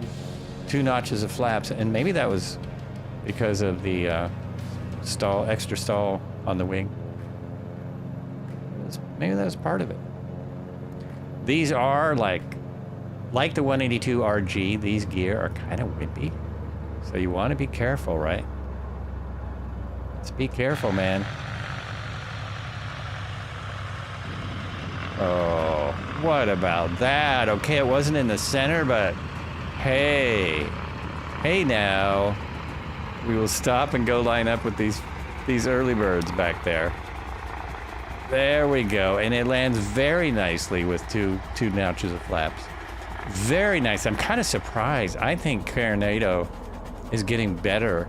notches of flaps, and maybe that was because of the extra stall on the wing. Maybe that was part of it. These are like the 182 RG, these gear are kind of wimpy. So you want to be careful, right? Let's be careful, man. Oh, what about that? Okay, it wasn't in the center, but hey now. We will stop and go line up with these early birds back there. There we go, and it lands very nicely with two notches of flaps. Very nice. I'm kind of surprised. I think Tornado is getting better.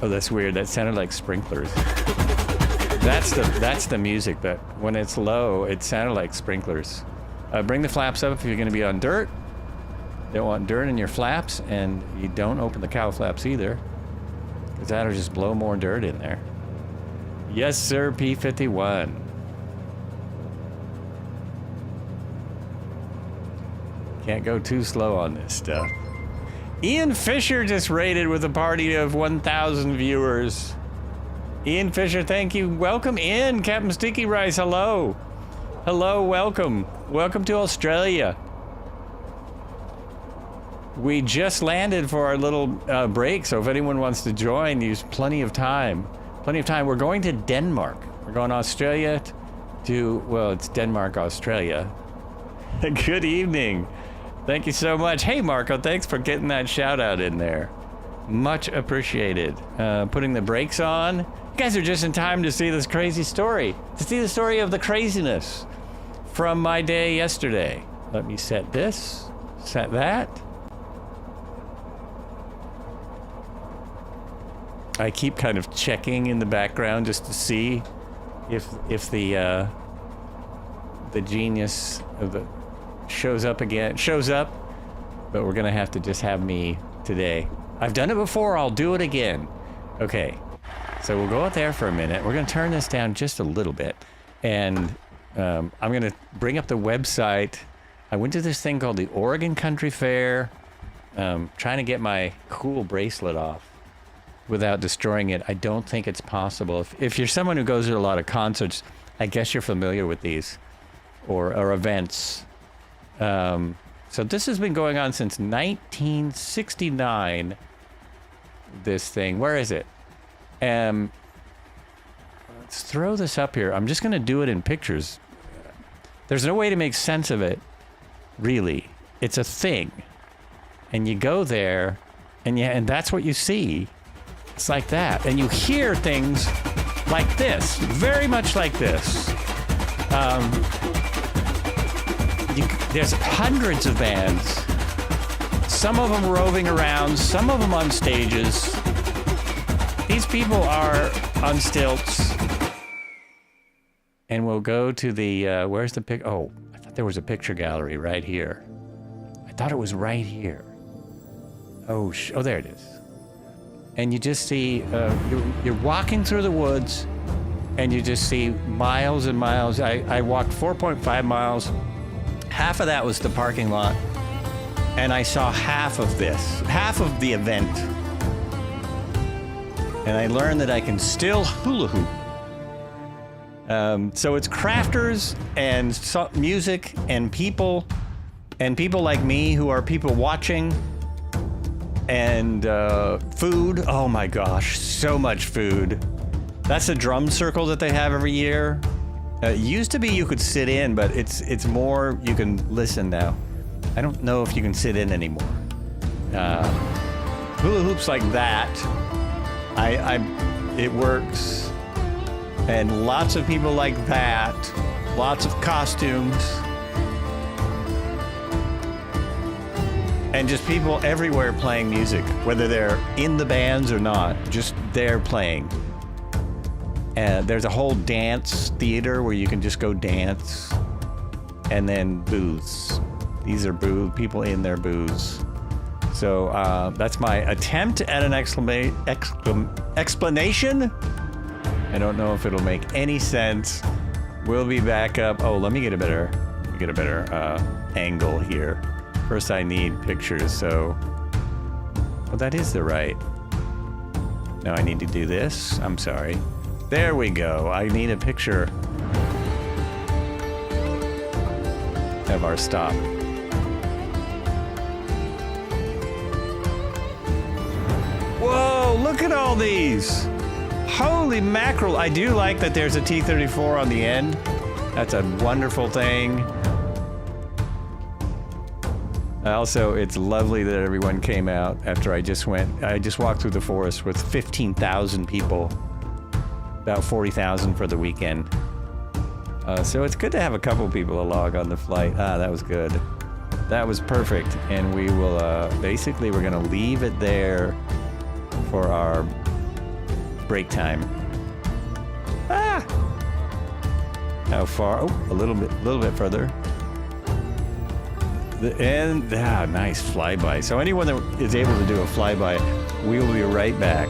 Oh, that's weird. That sounded like sprinklers. That's the music, but when it's low, it sounded like sprinklers. Bring the flaps up if you're going to be on dirt. Don't want dirt in your flaps, and you don't open the cowl flaps either, because that'll just blow more dirt in there. Yes, sir, P51. Can't go too slow on this stuff. Ian Fisher just raided with a party of 1,000 viewers. Ian Fisher, thank you. Welcome in, Captain Sticky Rice. Hello. Hello, welcome. Welcome to Australia. We just landed for our little break, so if anyone wants to join, use plenty of time. Plenty of time. We're going to Denmark. We're going Australia to, well, it's Denmark, Australia. Good evening. Thank you so much. Hey, Marco, thanks for getting that shout out in there. Much appreciated. Putting the brakes on. You guys are just in time to see this crazy story. To see the story of the craziness from my day yesterday. Let me set this, set that. I keep kind of checking in the background just to see if the genius of the shows up again. Shows up, but we're gonna have to just have me today. I've done it before, I'll do it again. Okay, so we'll go out there for a minute. We're gonna turn this down just a little bit, and I'm gonna bring up the website. I went to this thing called the Oregon Country Fair, trying to get my cool bracelet off without destroying it. I don't think it's possible. If you're someone who goes to a lot of concerts, I guess you're familiar with these, or events. So this has been going on since 1969, this thing. Where is it? Let's throw this up here. I'm just gonna do it in pictures. There's no way to make sense of it, really. It's a thing. And you go there, and that's what you see. It's like that. And you hear things like this, very much like this. There's hundreds of bands, some of them roving around, some of them on stages. These people are on stilts. And we'll go to the, where's the pic? Oh, I thought there was a picture gallery right here. I thought it was right here. Oh, there it is. And you just see, you're walking through the woods, and you just see miles and miles. I walked 4.5 miles. Half of that was the parking lot, and I saw half of this, half of the event. And I learned that I can still hula hoop. So it's crafters and music and people like me who are people watching, and food. Oh my gosh, so much food. That's a drum circle that they have every year. It used to be you could sit in, but it's more you can listen now. I don't know if you can sit in anymore. Hula hoops like that, it works. And lots of people like that, lots of costumes. And just people everywhere playing music, whether they're in the bands or not, just they're playing. There's a whole dance theater where you can just go dance, and then booths. These are people in their booths. So that's my attempt at an explanation. I don't know if it'll make any sense. We'll be back up. Oh, let me get a better angle here. First, I need pictures. So, well, that is the right. Now I need to do this. I'm sorry. There we go. I need a picture of our stop. Whoa, look at all these. Holy mackerel. I do like that there's a T-34 on the end. That's a wonderful thing. Also, it's lovely that everyone came out after I just walked through the forest with 15,000 people. About 40,000 for the weekend. So it's good to have a couple people along on the flight. That was good. That was perfect. And we will, basically, we're gonna leave it there for our break time. How far? Oh, a little bit further. Nice flyby. So anyone that is able to do a flyby, we will be right back.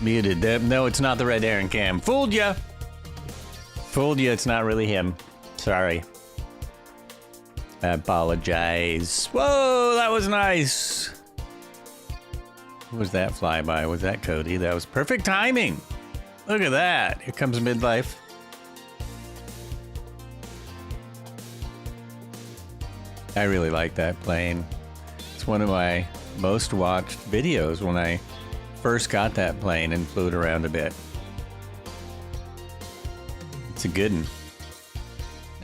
Muted. No, it's not the red Darién cam. Fooled ya. Fooled you. It's not really him. Sorry. I apologize. Whoa, that was nice. Who was that flyby? Was that Cody? That was perfect timing. Look at that. Here comes midlife. I really like that plane. It's one of my most watched videos when I first got that plane and flew it around a bit. It's a good one.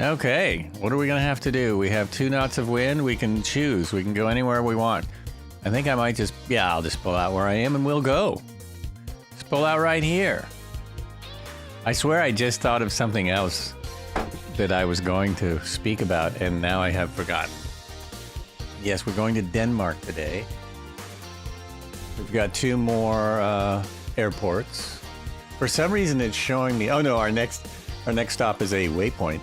Okay, what are we gonna have to do? We have 2 knots of wind. We can choose. We can go anywhere we want. I think I might just, I'll just pull out where I am and we'll go. Just pull out right here. I swear I just thought of something else that I was going to speak about and now I have forgotten. Yes, we're going to Denmark today. We've got 2 more airports. For some reason it's showing me, oh no, our next stop is a waypoint.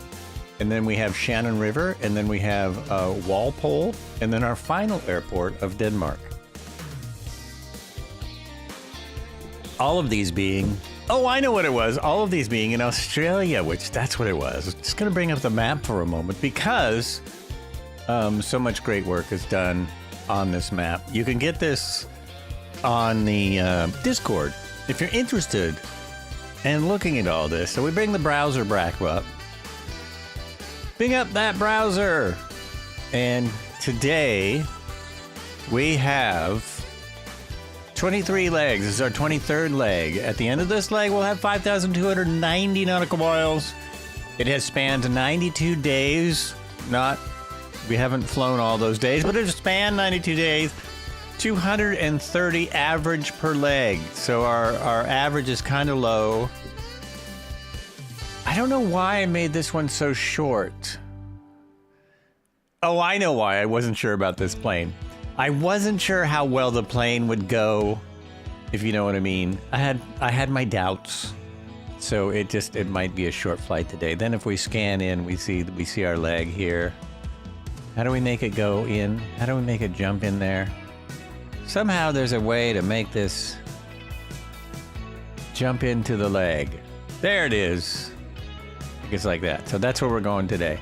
And then we have Shannon River, and then we have Walpole, and then our final airport of Denmark. All of these being, oh, I know what it was. All of these being in Australia, which that's what it was. Just going to bring up the map for a moment because so much great work is done on this map. You can get this on the Discord if you're interested in looking at all this. So we bring the browser back up. Bring up that browser. And today we have 23 legs. This is our 23rd leg. At the end of this leg, we'll have 5,290 nautical miles. It has spanned 92 days. We haven't flown all those days, but it spanned 92 days. 230 average per leg. So our average is kind of low. I don't know why I made this one so short. Oh, I know why. I wasn't sure about this plane. I wasn't sure how well the plane would go, if you know what I mean. I had my doubts. So it might be a short flight today. Then if we scan in, we see our leg here. How do we make it go in? How do we make it jump in there? Somehow there's a way to make this jump into the leg. There it is. It's like that. So that's where we're going today.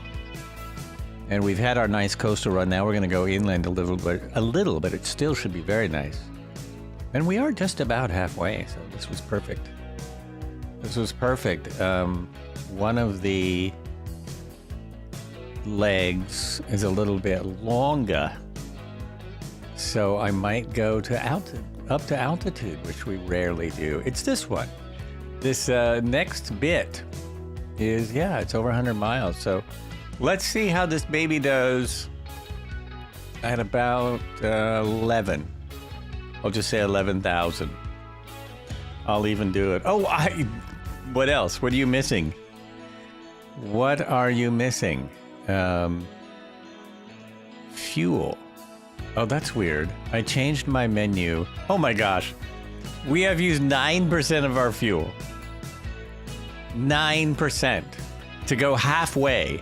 And we've had our nice coastal run. Now we're going to go inland a little, but it still should be very nice. And we are just about halfway, so this was perfect. This was perfect. One of the legs is a little bit longer, so I might go to up to altitude, which we rarely do. It's this one. This next bit is, it's over 100 miles. So let's see how this baby does at about 11. I'll just say 11,000. I'll even do it. Oh, what else? What are you missing? What are you missing? Fuel. Oh, that's weird. I changed my menu. Oh my gosh. We have used 9% of our fuel. 9% to go halfway.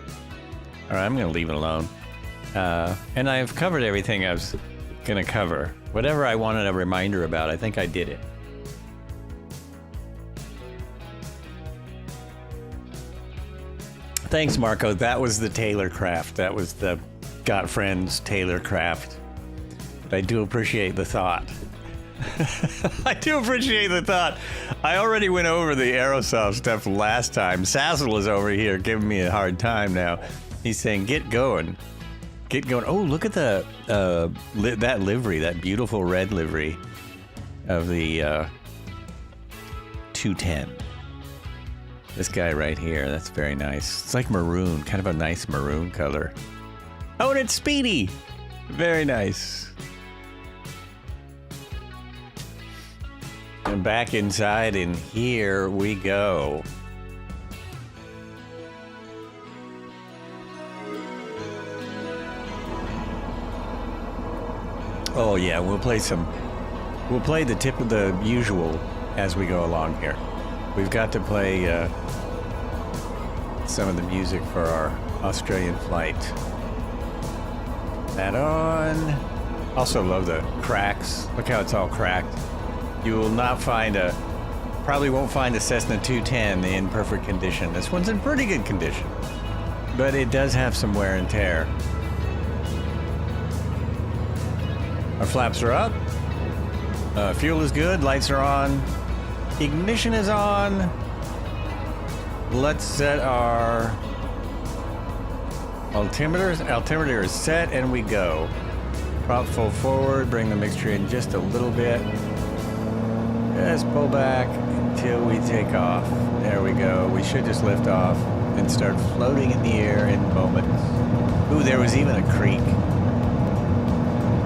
All right, I'm going to leave it alone. And I've covered everything I was going to cover. Whatever I wanted a reminder about, I think I did it. Thanks, Marco. That was the Taylor craft. That was the Got Friends Taylor craft. But I do appreciate the thought. I do appreciate the thought. I already went over the Aerosoft stuff last time. Sassel is over here giving me a hard time now. He's saying, get going. Get going. Oh, look at the that livery, that beautiful red livery of the 210. This guy right here, that's very nice. It's like maroon, kind of a nice maroon color. Oh, and it's Speedy. Very nice. And back inside, and here we go. Oh yeah, we'll play the tip of the usual as we go along here. We've got to play some of the music for our Australian flight. That on. Also love the cracks. Look how it's all cracked. You will not find a Probably won't find a Cessna 210 in perfect condition. This one's in pretty good condition, but it does have some wear and tear. Our flaps are up. Fuel is good. Lights are on. Ignition is on. Let's set our altimeter. Altimeter is set, and we go. Prop full forward. Bring the mixture in just a little bit. Just pull back until we take off. There we go. We should just lift off and start floating in the air in moments. Ooh, there was even a creek.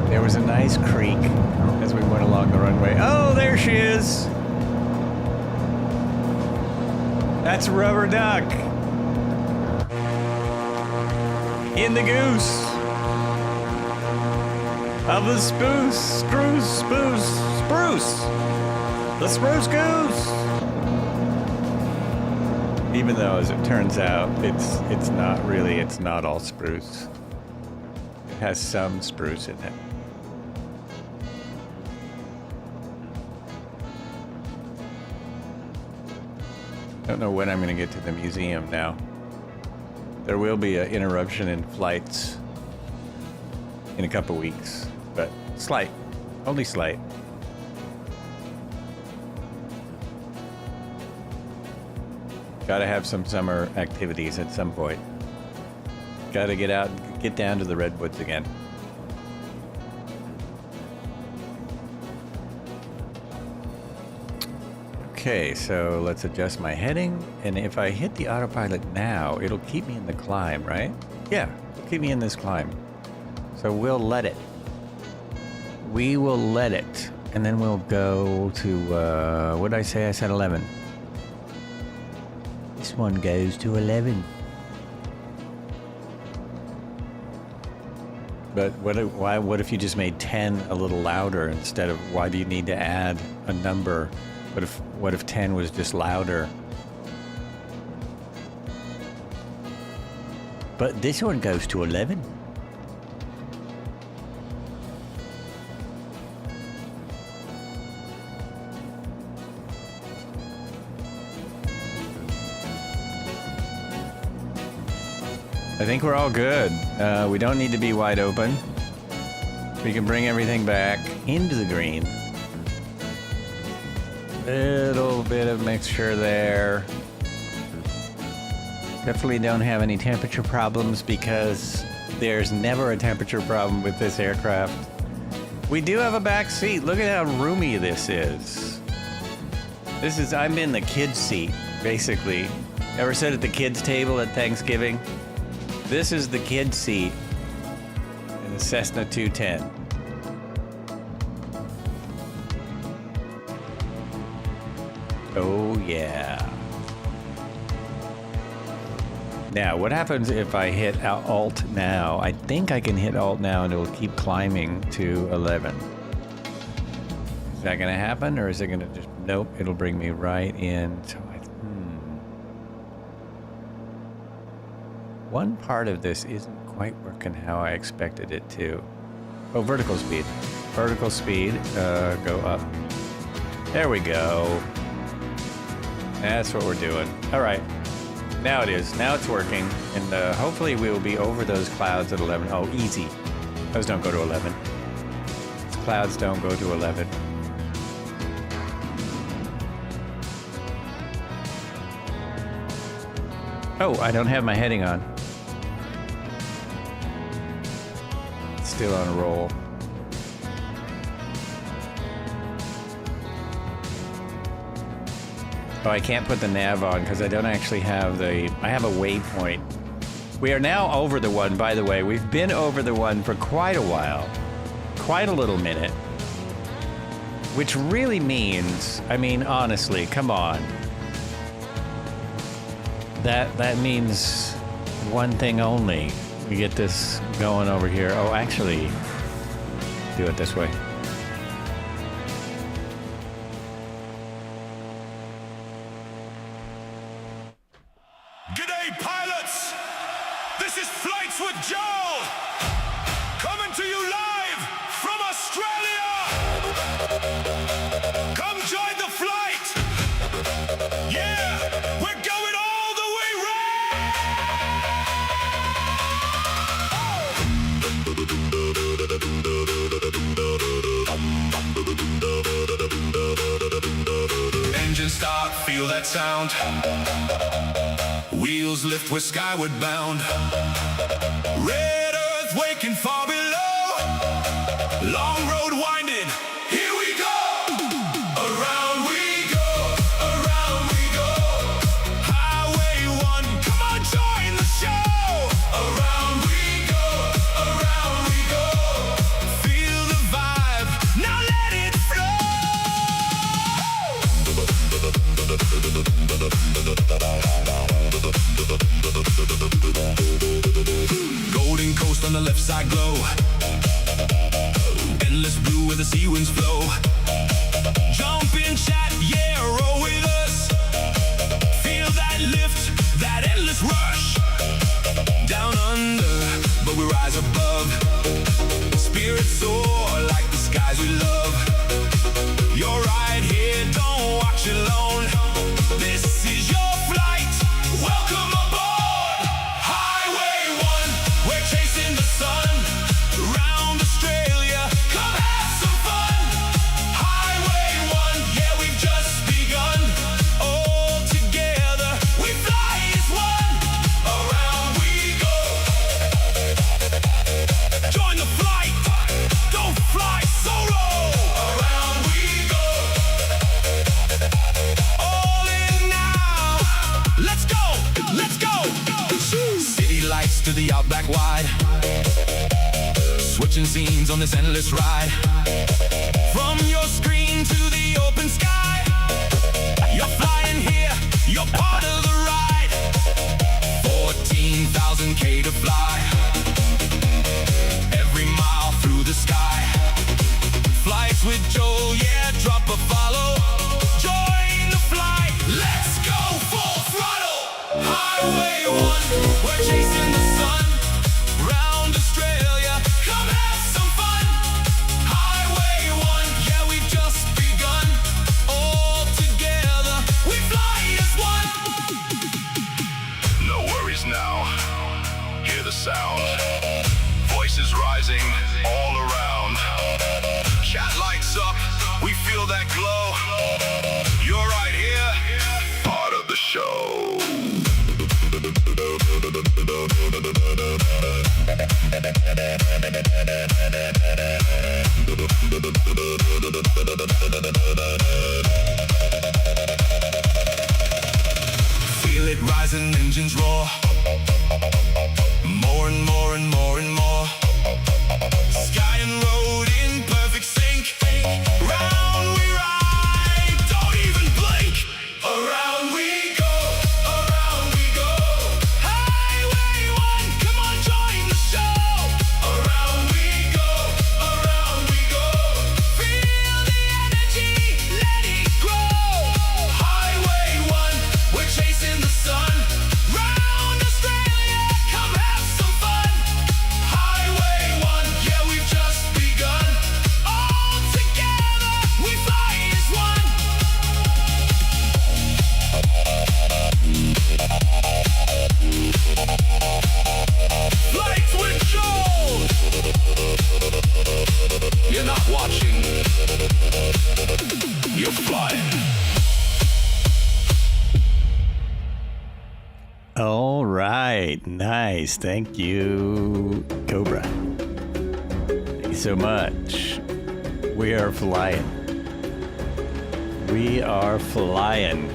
There was a nice creek as we went along the runway. Oh, there she is. That's a rubber duck. In the goose. Of the spruce. The spruce goose. Even though, as it turns out, it's not all spruce. It has some spruce in it. Don't know when I'm going to get to the museum now. There will be an interruption in flights in a couple weeks, but slight, only slight. Gotta have some summer activities at some point. Gotta get out, get down to the redwoods again. Okay, so let's adjust my heading, and if I hit the autopilot now, it'll keep me in the climb, right? Yeah, it'll keep me in this climb. So we'll let it. We will let it, and then we'll go to, what did I say? I said 11. This one goes to 11. But what if you just made 10 a little louder instead of, why do you need to add a number? What if 10 was just louder? But this one goes to 11. I think we're all good. We don't need to be wide open. We can bring everything back into the green. Little bit of mixture there. Definitely don't have any temperature problems because there's never a temperature problem with this aircraft. We do have a back seat. Look at how roomy this is. I'm in the kids' seat, basically. Ever sit at the kids' table at Thanksgiving? This is the kids' seat in the Cessna 210. Oh, yeah. Now, what happens if I hit Alt now? I think I can hit Alt now and it will keep climbing to 11. Is that going to happen, or is it going to just... Nope, it'll bring me right in. So one part of this isn't quite working how I expected it to. Oh, vertical speed. Vertical speed, go up. There we go. That's what we're doing. All right. Now it is. Now it's working. And hopefully we will be over those clouds at 11. Oh, easy. Those don't go to 11. Those clouds don't go to 11. Oh, I don't have my heading on. Still on a roll. Oh, I can't put the nav on because I don't actually have I have a waypoint. We are now over the one, by the way. We've been over the one for quite a while. Quite a little minute. Which really means, I mean, honestly, come on. That means one thing only. We get this going over here. Oh, actually, do it this way. G'day, pilots! This is Flights with Joel! Coming to you live from Australia! Come join the flight! Engine start, feel that sound. Wheels lift, we're skyward bound. Red earth waking far below. Long road winding, here we go. Around we go, around we go. Highway 1, come on, join the show. Around we go, around we go. Feel the vibe, now let it flow. Golden coast on the left side glow. Endless blue where the sea winds flow. Jump in, chat, yeah, roll with us. Feel that lift, that endless rush. Down under, but we rise above. Spirits soar like the skies we love. You're right here, don't watch alone. This is your flight, welcome aboard. Highway 1, we're chasing the sun. Round Australia, come have some fun. Highway 1, yeah, we've just begun. All together, we fly as one. Around we go. Join the flight, don't fly solo. Around we go. All in now, let's go, let's go. City lights to the outback wide. Switching scenes on this endless ride. From your screen to the open sky. You're flying here, you're part of the ride. 14,000 K to fly. Every mile through the sky. Flights with Joel, yeah, drop a follow. Join the flight, let's go full throttle. Highway 1, we're chasing the sun. Round Australia, come have some fun. Highway 1, yeah, we've just begun. All together, we fly as one. No worries now, hear the sound. Voices rising all around. Chat lights up, we feel that glow. You're right here, part of the show. Feel it rising, engines roar. More and more and more and more. Sky and road in perfect sync. Round we ride, don't even blink. Around we go, around we go. Highway 1, come on, join the show. Around we go, around we go. Feel the energy, let it grow. Highway 1, we're chasing the sun. Round Australia, come have some fun. Highway 1, yeah, we've just begun. All together, we fly as one. Flights with Joel. You're not watching, you're flying. All right, nice. Thank you, Cobra. Thank you so much. We are flying. We are flying.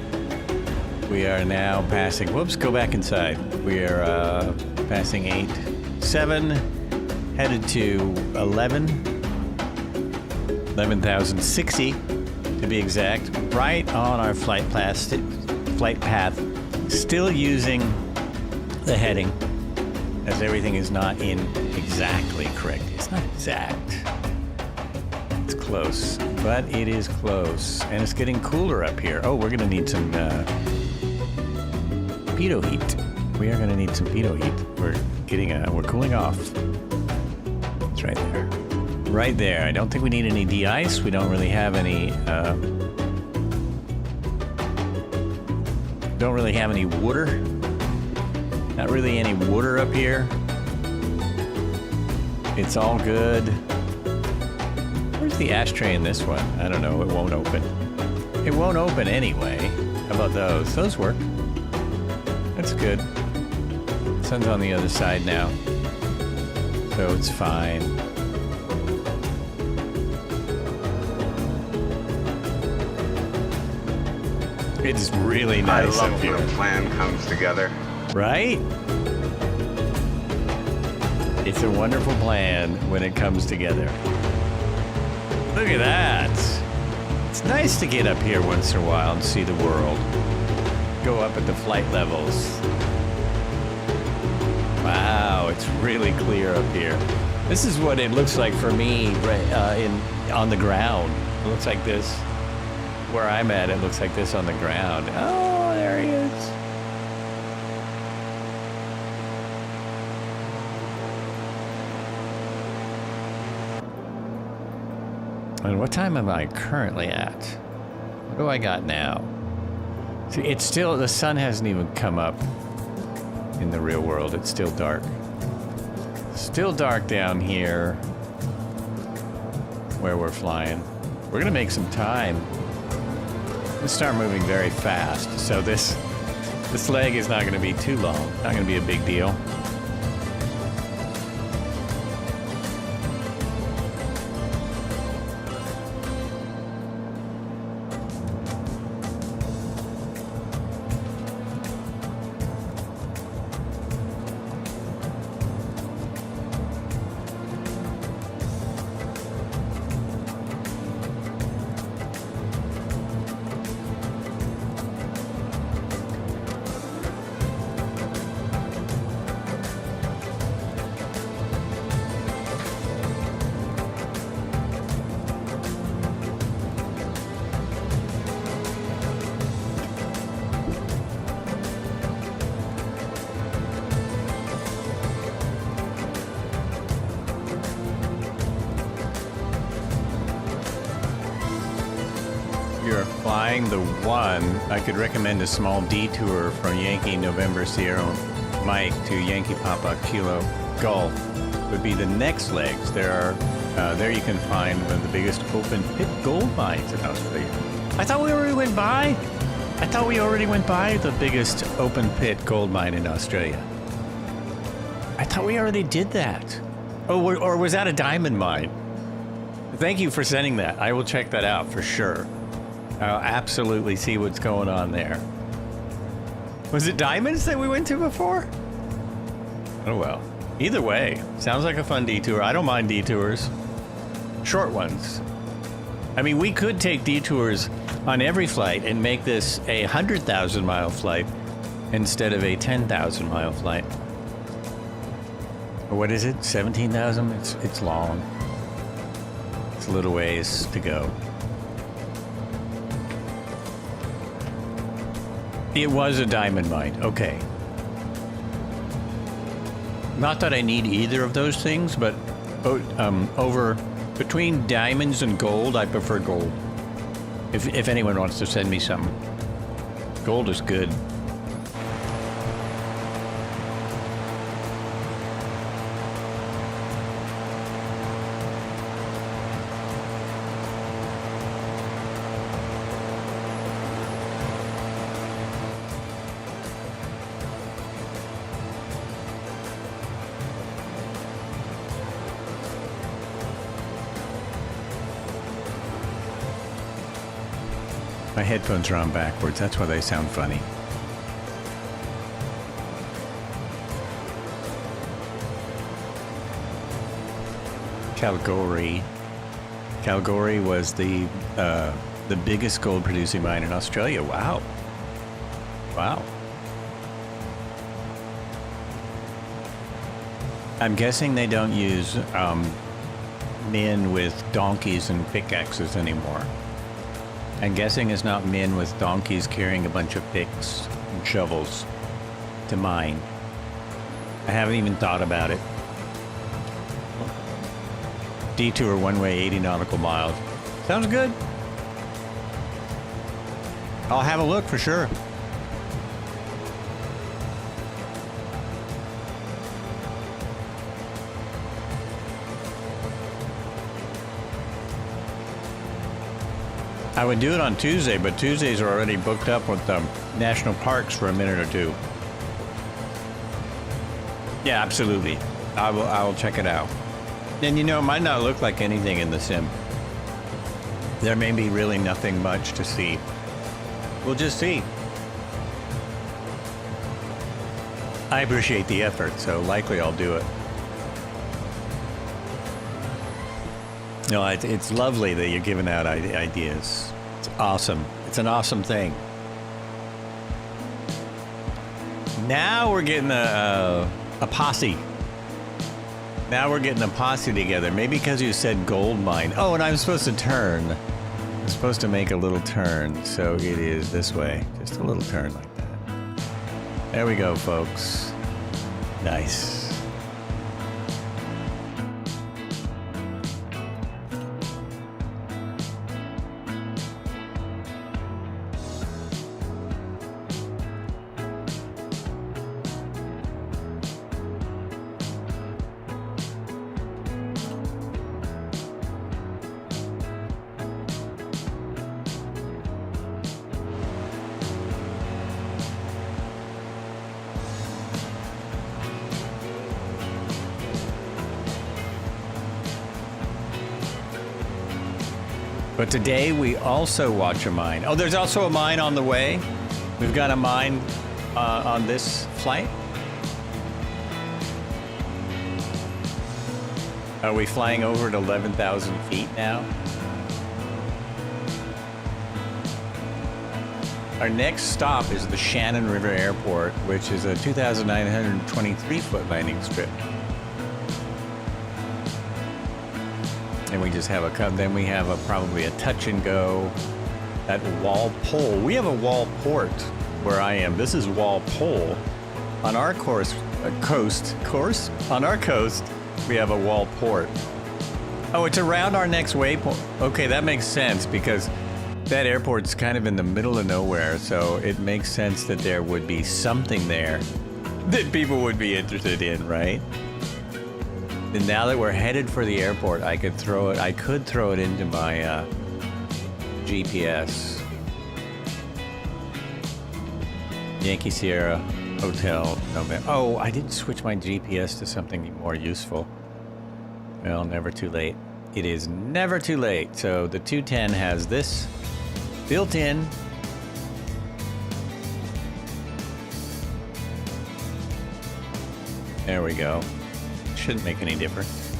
We are now passing. Whoops, go back inside. We are passing 8-7, headed to 11,060 to be exact. Right on our flight path. Still using the heading, as everything is not in exactly correct. It's not exact. It's close, but it is close, and it's getting cooler up here. Oh, we're gonna need some pitot heat. We are gonna need some pitot heat. We're cooling off. It's right there. Right there. I don't think we need any de-ice. We don't really have any. Don't really have any water. Not really any water up here. It's all good. Where's the ashtray in this one? I don't know. It won't open. It won't open anyway. How about those? Those work. That's good. Sun's on the other side now, so it's fine. It's really nice up here. I love when a plan comes together. Right? It's a wonderful plan when it comes together. Look at that. It's nice to get up here once in a while and see the world. Go up at the flight levels. Wow, it's really clear up here. This is what it looks like for me on the ground. It looks like this. Where I'm at, it looks like this on the ground. Oh, there he is. And what time am I currently at? What do I got now? See, it's still, the sun hasn't even come up in the real world. It's still dark. Still dark down here where we're flying. We're gonna make some time. Let's start moving very fast. So this leg is not gonna be too long. Not gonna be a big deal. Flying the 1, I could recommend a small detour from Yankee November Sierra Mike to Yankee Papa Kilo Golf would be the next legs. There you can find one of the biggest open pit gold mines in Australia. I thought we already went by. I thought we already went by the biggest open pit gold mine in Australia. I thought we already did that. Oh, or was that a diamond mine? Thank you for sending that. I will check that out for sure. I'll absolutely see what's going on there. Was it diamonds that we went to before? Oh well. Either way, sounds like a fun detour. I don't mind detours. Short ones. I mean, we could take detours on every flight and make this a 100,000-mile flight instead of a 10,000-mile flight. Or what is it? 17,000? It's long. It's a little ways to go. It was a diamond mine. Okay. Not that I need either of those things, but between diamonds and gold, I prefer gold. If anyone wants to send me something, gold is good. My headphones are on backwards. That's why they sound funny. Kalgoorlie. Kalgoorlie was the biggest gold producing mine in Australia. Wow. Wow. I'm guessing they don't use men with donkeys and pickaxes anymore. I'm guessing it's not men with donkeys carrying a bunch of picks and shovels to mine. I haven't even thought about it. Detour one way, 80 nautical miles. Sounds good. I'll have a look for sure. I would do it on Tuesday, but Tuesdays are already booked up with national parks for a minute or two. Yeah, absolutely. I will check it out. And you know, it might not look like anything in the sim. There may be really nothing much to see. We'll just see. I appreciate the effort, so likely I'll do it. No, it's lovely that you're giving out ideas. It's awesome. It's an awesome thing. Now we're getting a posse. Now we're getting a posse together. Maybe because you said gold mine. Oh, and I'm supposed to turn. I'm supposed to make a little turn, so it is this way. Just a little turn like that. There we go, folks. Nice. But today we also watch a mine. Oh, there's also a mine on the way. We've got a mine on this flight. Are we flying over at 11,000 feet now? Our next stop is the Shannon River Airport, which is a 2,923-foot landing strip. And we just have then we have probably a touch and go at Walpole. We have a Walport where I am. This is Walpole. On our coast, on our coast, we have a Walport. Oh, it's around our next waypoint. Okay, that makes sense because that airport's kind of in the middle of nowhere, so it makes sense that there would be something there that people would be interested in, right? And now that we're headed for the airport, I could throw it into my GPS. Yankee Sierra Hotel. Oh, I didn't switch my GPS to something more useful. Well, never too late. It is never too late. So the 210 has this built in. There we go. Shouldn't make any difference.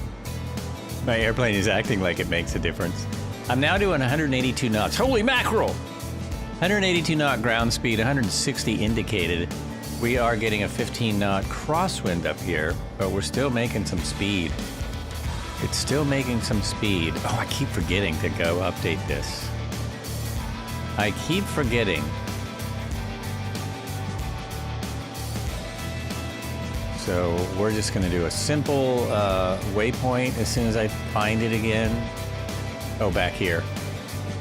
My airplane is acting like it makes a difference. I'm now doing 182 knots. Holy mackerel! 182 knot ground speed, 160 indicated. We are getting a 15 knot crosswind up here, but we're still making some speed. It's still making some speed. Oh, I keep forgetting to go update this. I keep forgetting. So we're just going to do a simple waypoint as soon as I find it again. Oh, back here.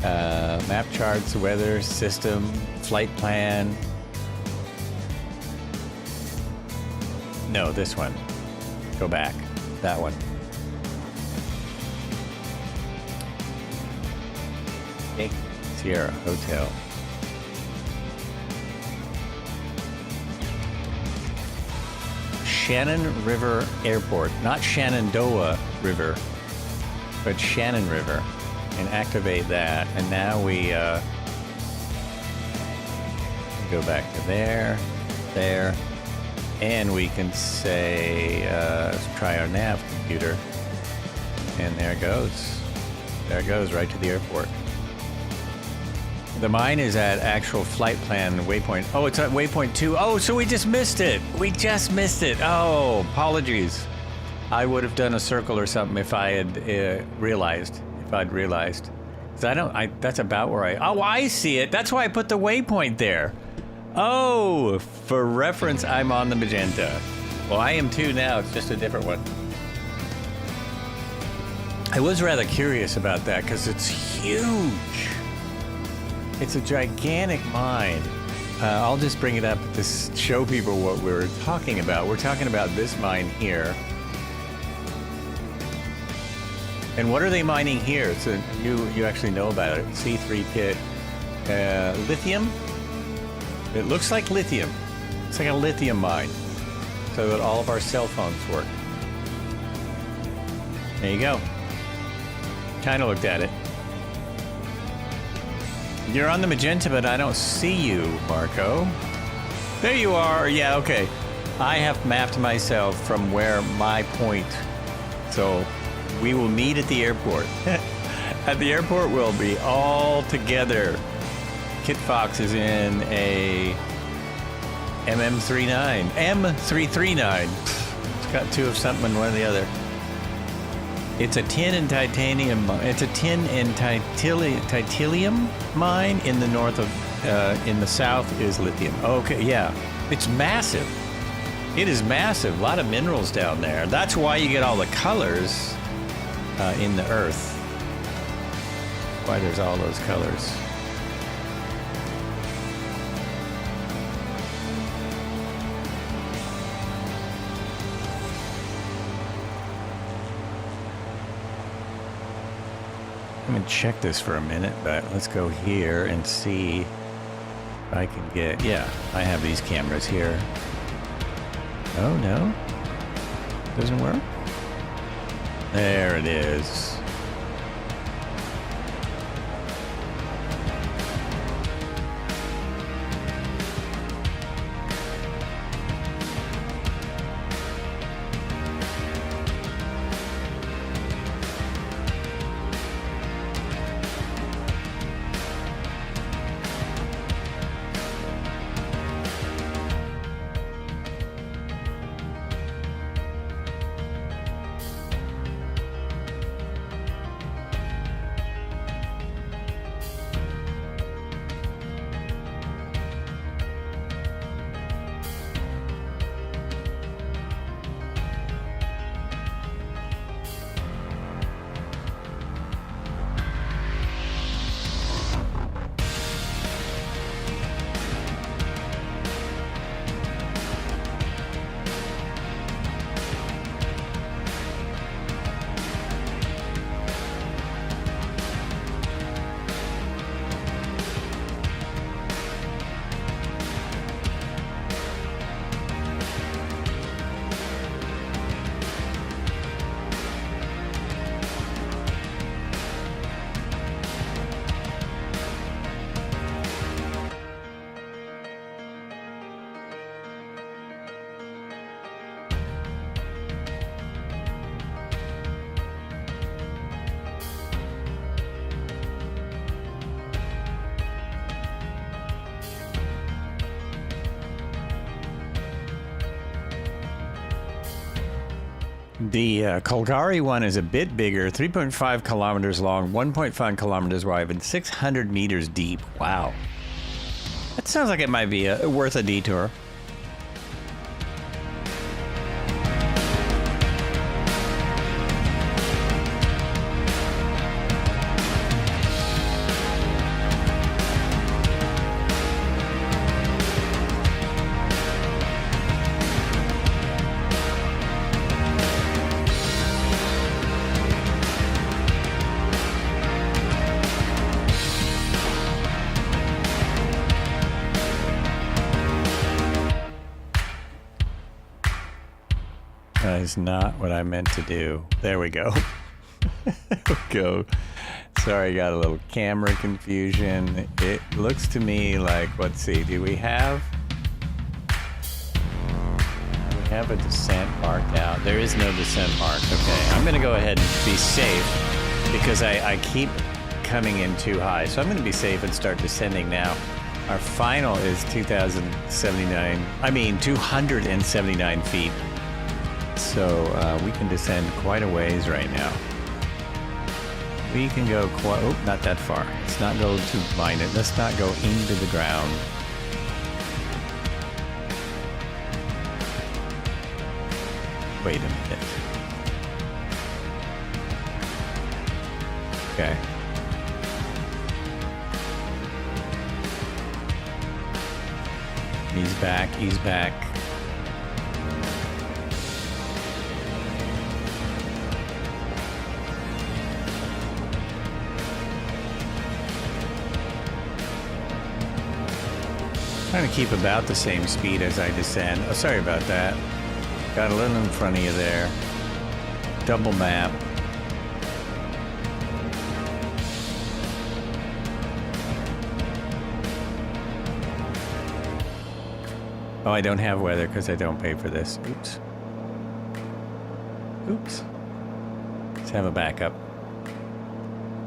Map charts, weather, system, flight plan. No, this one. Go back. That one. Okay. Sierra Hotel. Shannon River Airport, not Shenandoah River, but Shannon River, and activate that. And now we go back to there, and we can say, let's try our nav computer, and there it goes. There it goes, right to the airport. The mine is at actual flight plan waypoint. Oh, it's at waypoint 2. Oh, so we just missed it. We just missed it. Oh, apologies. I would have done a circle or something if I had realized. If I'd realized. 'Cause that's about where I see it. That's why I put the waypoint there. Oh, for reference, I'm on the magenta. Well, I am too now. It's just a different one. I was rather curious about that because it's huge. It's a gigantic mine. I'll just bring it up to show people what we're talking about. We're talking about this mine here. And what are they mining here? So you actually know about it. C3 pit. Lithium? It looks like lithium. It's like a lithium mine. So that all of our cell phones work. There you go. Kind of looked at it. You're on the magenta, but I don't see you, Marco. There you are. Yeah, okay. I have mapped myself from where my point. So we will meet at the airport. At the airport, we'll be all together. Kit Fox is in a M339. It's got two of something and one of the other. It's a tin and titanium. It's a tin and titanium mine in the north of. In the south is lithium. Okay, yeah, it's massive. It is massive. A lot of minerals down there. That's why you get all the colors in the earth. Why there's all those colors. I'm gonna check this for a minute, but let's go here and see if I can get, yeah, I have these cameras here. Oh no, doesn't work? There it is. The Calgary one is a bit bigger, 3.5 kilometers long, 1.5 kilometers wide, and 600 meters deep. Wow. That sounds like it might be worth a detour. That is not what I meant to do. There we go. Go. Sorry, got a little camera confusion. It looks to me like, let's see, do we have a descent marked out? There is no descent mark. Okay, I'm gonna go ahead and be safe because I keep coming in too high. So I'm gonna be safe and start descending now. Our final is 279 feet. So we can descend quite a ways right now. We can go quite, oh, not that far. Let's not go to mine it. Let's not go into the ground. Wait a minute. Okay. He's back, he's back. Trying to keep about the same speed as I descend. Oh, sorry about that. Got a little in front of you there. Double map. Oh, I don't have weather because I don't pay for this. Oops. Oops. Let's have a backup.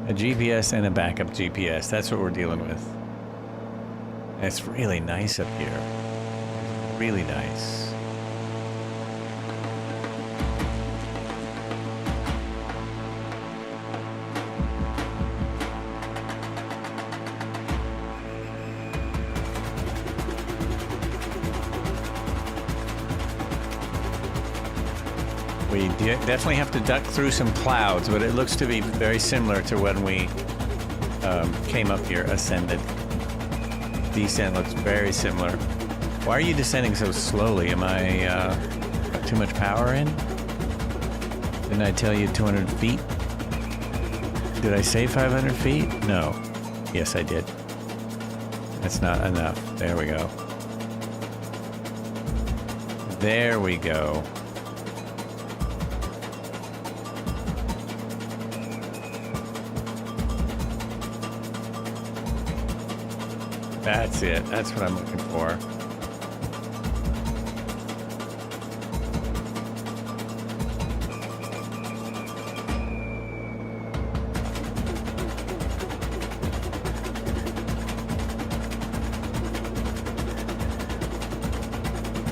A GPS and a backup GPS. That's what we're dealing with. It's really nice up here. Really nice. We definitely have to duck through some clouds, but it looks to be very similar to when we came up here, ascended. Descent looks very similar. Why are you descending so slowly? Am I got too much power in? Didn't I tell you 200 feet? Did I say 500 feet? No. Yes, I did. That's not enough. There we go. There we go. That's it. That's what I'm looking for.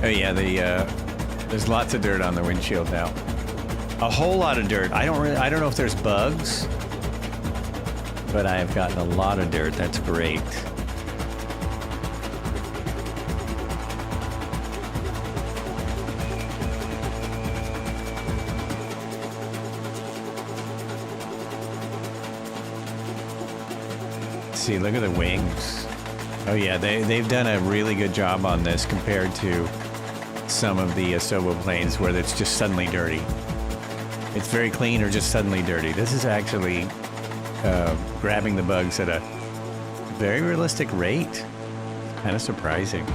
Oh yeah, there's lots of dirt on the windshield now. A whole lot of dirt. I don't know if there's bugs, but I have gotten a lot of dirt. That's great. See, look at the wings. Oh yeah, they've done a really good job on this compared to some of the Asobo planes where it's just suddenly dirty. It's very clean or just suddenly dirty. This is actually grabbing the bugs at a very realistic rate. Kind of surprising.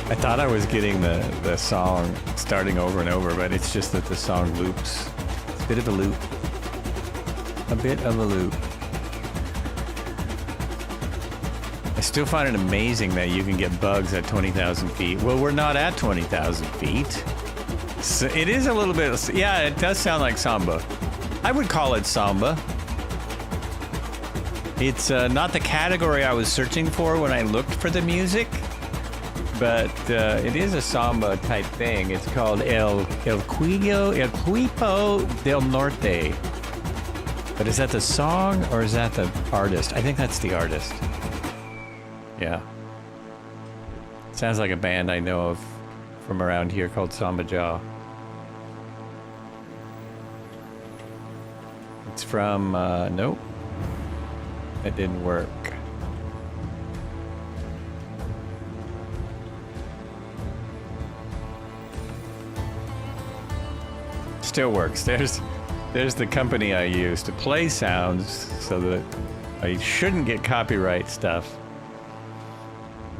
I thought I was getting the song starting over and over, but it's just that the song loops. It's a bit of a loop. A bit of a loop. I still find it amazing that you can get bugs at 20,000 feet. Well, we're not at 20,000 feet. So it is a little bit, yeah, it does sound like samba. I would call it samba. It's not the category I was searching for when I looked for the music. But it is a samba type thing. It's called El Cuipo del Norte. But is that the song or is that the artist? I think that's the artist. Yeah. Sounds like a band I know of from around here called Samba Jaw. It's from, nope. That didn't work. Still works. There's the company I use to play sounds so that I shouldn't get copyright stuff.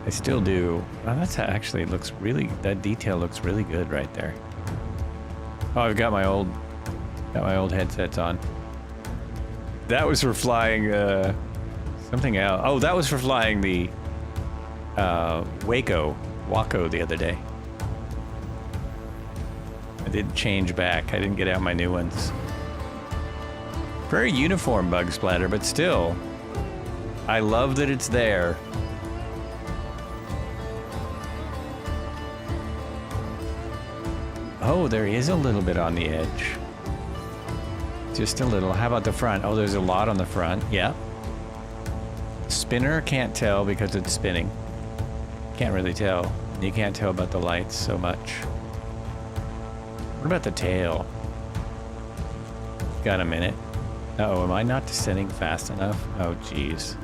I still do. Well, that's actually looks really, that detail looks really good right there. Oh, I've got my old headsets on. That was for flying something else. Oh, that was for flying the Waco the other day. I didn't change back. I didn't get out my new ones. Very uniform bug splatter, but still, I love that it's there. Oh, there is a little bit on the edge. Just a little. How about the front? Oh, there's a lot on the front. Yeah. Spinner, can't tell because it's spinning. Can't really tell. You can't tell about the lights so much. What about the tail? Got a minute. Uh-oh, am I not descending fast enough? Oh, jeez.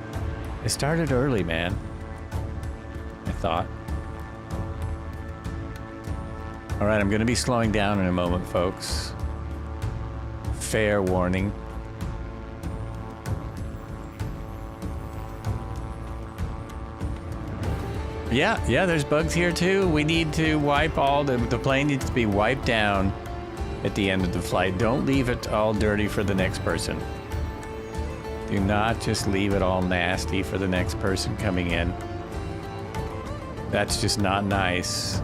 It started early, man. I thought. All right, I'm going to be slowing down in a moment, folks. Fair warning. Yeah, there's bugs here too. We need to wipe all the plane needs to be wiped down at the end of the flight. Don't leave it all dirty for the next person. Do not just leave it all nasty for the next person coming in. That's just not nice.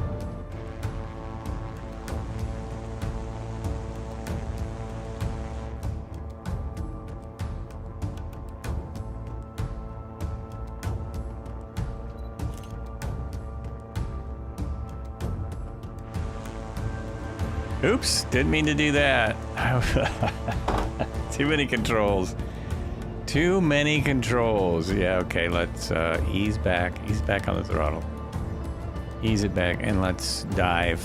Oops, didn't mean to do that. Too many controls. Too many controls. Yeah, okay, let's ease back on the throttle. Ease it back and let's dive.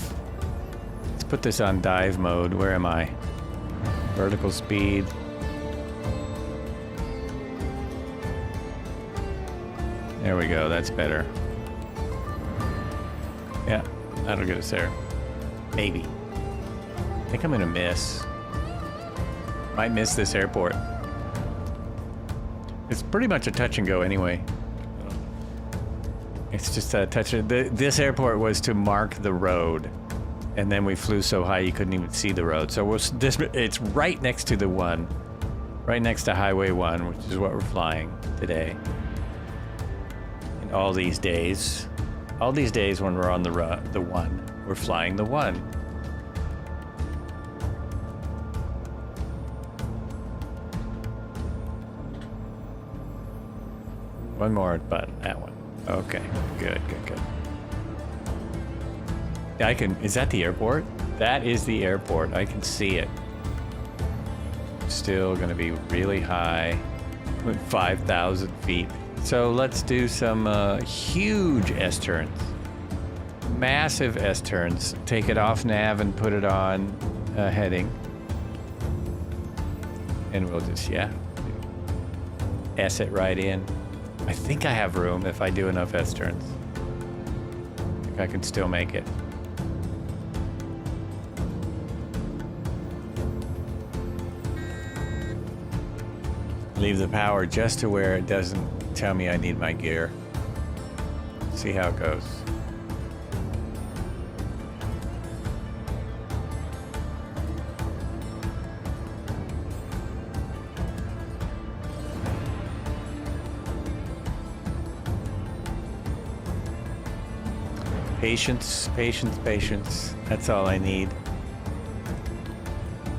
Let's put this on dive mode. Where am I? Vertical speed. There we go, that's better. Yeah, that'll get us there. Maybe. I think I'm gonna miss. Might miss this airport. It's pretty much a touch and go anyway. It's just a touch. This airport was to mark the road, and then we flew so high you couldn't even see the road. So it's right next to the one, right next to Highway 1, which is what we're flying today. And all these days when we're on the one, we're flying the one. One more button, that one. Okay, good. Is that the airport? That is the airport, I can see it. Still gonna be really high, 5,000 feet. So let's do some huge S-turns. Massive S-turns. Take it off nav and put it on heading. And we'll just, S it right in. I think I have room if I do enough S-turns. I think I can still make it. Leave the power just to where it doesn't tell me I need my gear. See how it goes. Patience. That's all I need.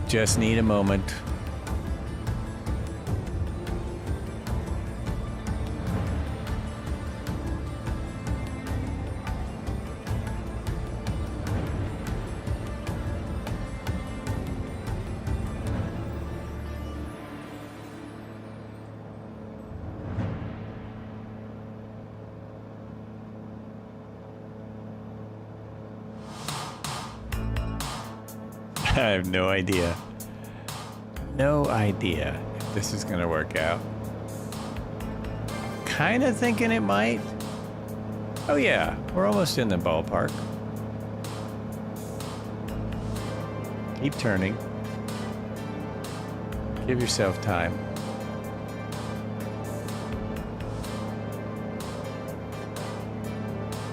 Just need a moment. I have no idea. No idea if this is gonna work out. Kinda thinking it might. Oh yeah, we're almost in the ballpark. Keep turning. Give yourself time.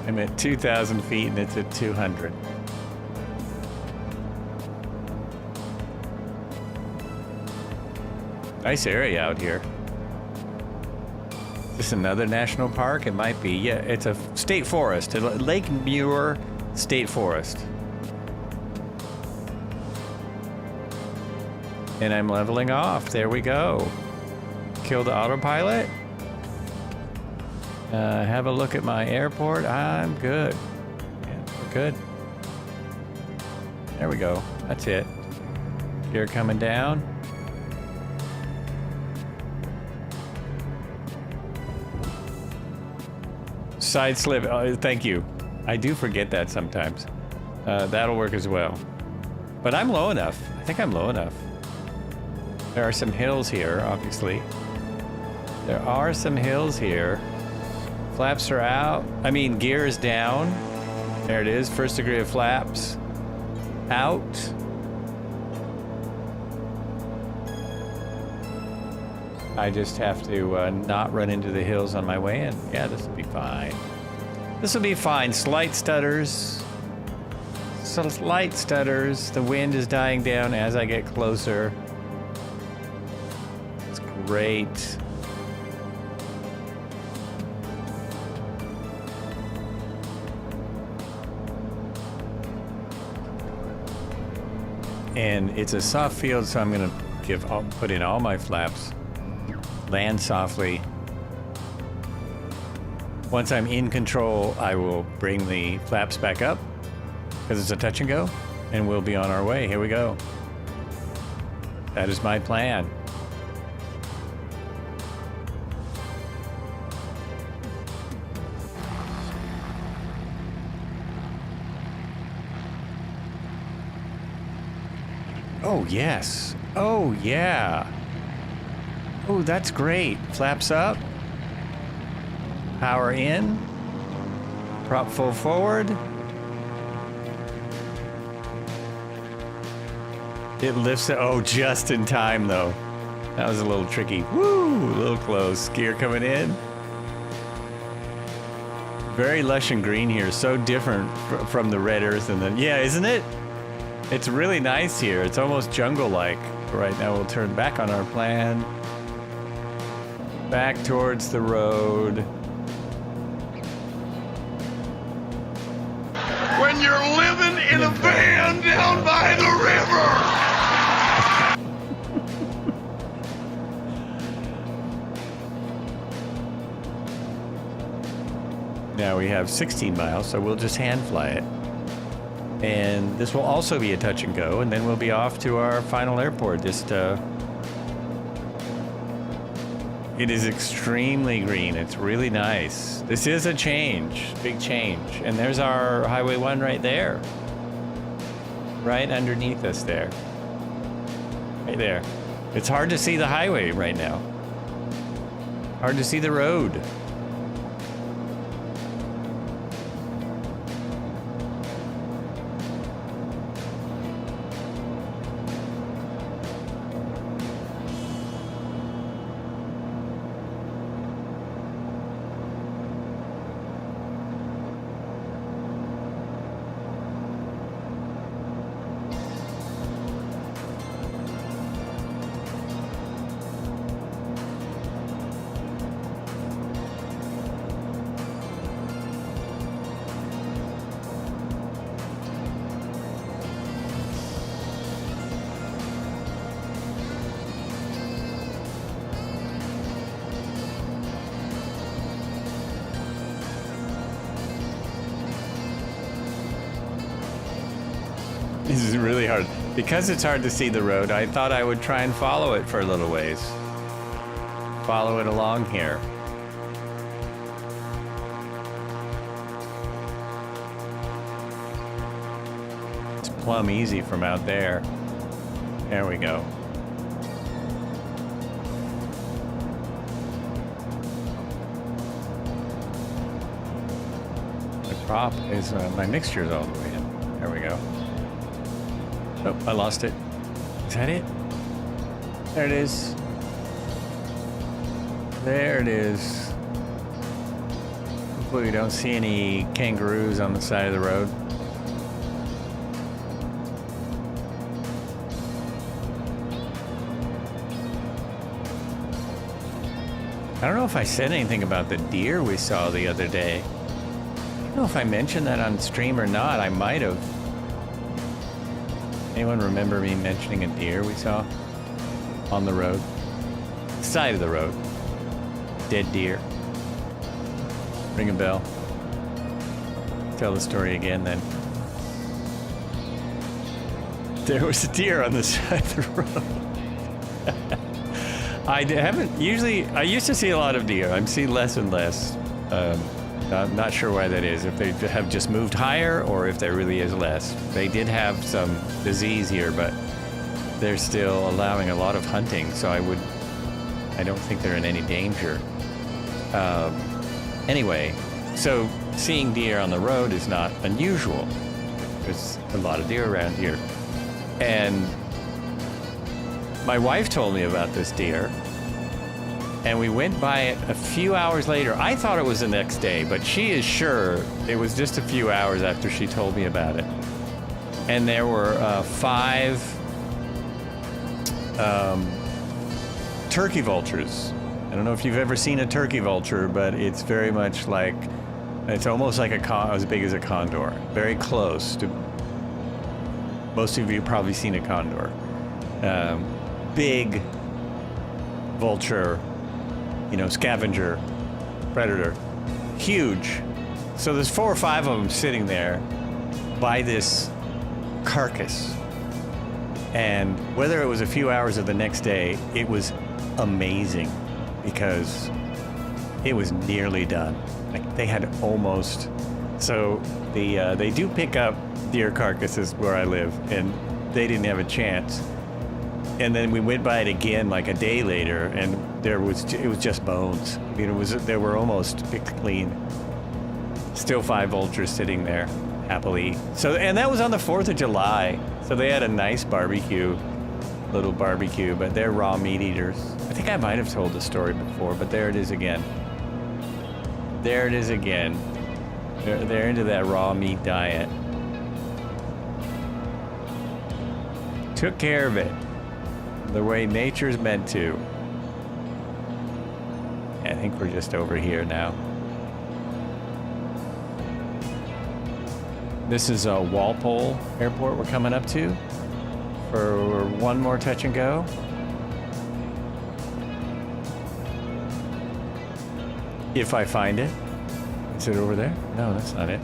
I'm at 2,000 feet and it's at 200. Nice area out here. Is this another national park? It might be. Yeah, it's a state forest. Lake Muir State Forest. And I'm leveling off. There we go. Kill the autopilot. Have a look at my airport. I'm good. Yeah, we're good. There we go. That's it. Gear coming down. Side slip. Oh, thank you. I do forget that sometimes. That'll work as well. But I'm low enough. I think I'm low enough. There are some hills here, obviously. There are some hills here. Flaps are out. I mean, gear is down. There it is. First degree of flaps. Out. I just have to not run into the hills on my way in. Yeah, this will be fine. This will be fine. Slight stutters. Slight stutters. The wind is dying down as I get closer. It's great. And it's a soft field, so I'm gonna put in all my flaps. Land softly. Once I'm in control, I will bring the flaps back up because it's a touch and go, and we'll be on our way. Here we go. That is my plan. Oh, yes. Oh, yeah. Oh, that's great. Flaps up. Power in. Prop full forward. It lifts it. Oh, just in time, though. That was a little tricky. Woo! A little close. Gear coming in. Very lush and green here. So different from the red earth and then... Yeah, isn't it? It's really nice here. It's almost jungle-like. Right now, we'll turn back on our plan. Back towards the road. When you're living in a van down by the river. Now we have 16 miles, so we'll just hand fly it. And this will also be a touch and go, and then we'll be off to our final airport. It is extremely green. It's really nice. This is a change, big change. And there's our Highway 1 right there. Right underneath us there. Right there. It's hard to see the highway right now. Hard to see the road. This is really hard. Because it's hard to see the road, I thought I would try and follow it for a little ways. Follow it along here. It's plumb easy from out there. There we go. The prop is, my mixture is all the way in. There we go. Oh, I lost it. Is that it? There it is. There it is. Hopefully we don't see any kangaroos on the side of the road. I don't know if I said anything about the deer we saw the other day. I don't know if I mentioned that on stream or not. I might have. Anyone remember me mentioning a deer we saw on the road? Side of the road. Dead deer. Ring a bell. Tell the story again then. There was a deer on the side of the road. I used to see a lot of deer. I'm seeing less and less. I'm not sure why that is. If they have just moved higher or if there really is less. They did have some disease here, but they're still allowing a lot of hunting, so I don't think they're in any danger. Anyway, so seeing deer on the road is not unusual. There's a lot of deer around here. And my wife told me about this deer, and we went by it a few hours later. I thought it was the next day, but she is sure it was just a few hours after she told me about it. And there were 5 turkey vultures. I don't know if you've ever seen a turkey vulture, but it's very much like, it's almost like as big as a condor. Very close to, most of you probably seen a condor. Big vulture, scavenger, predator, huge. So there's 4 or 5 of them sitting there by this carcass. And whether it was a few hours or the next day, it was amazing because it was nearly done. Like they had almost. So they do pick up deer carcasses where I live, and they didn't have a chance. And then we went by it again like a day later, and it was just bones. I mean, they were almost picked clean. Still 5 vultures sitting there happily. So, and that was on the 4th of July. So they had a nice little barbecue, but they're raw meat eaters. I think I might have told the story before, but there it is again. There it is again. They're into that raw meat diet. Took care of it the way nature's meant to. I think we're just over here now. This is Walpole Airport we're coming up to for one more touch and go. If I find it. Is it over there? No, that's not it.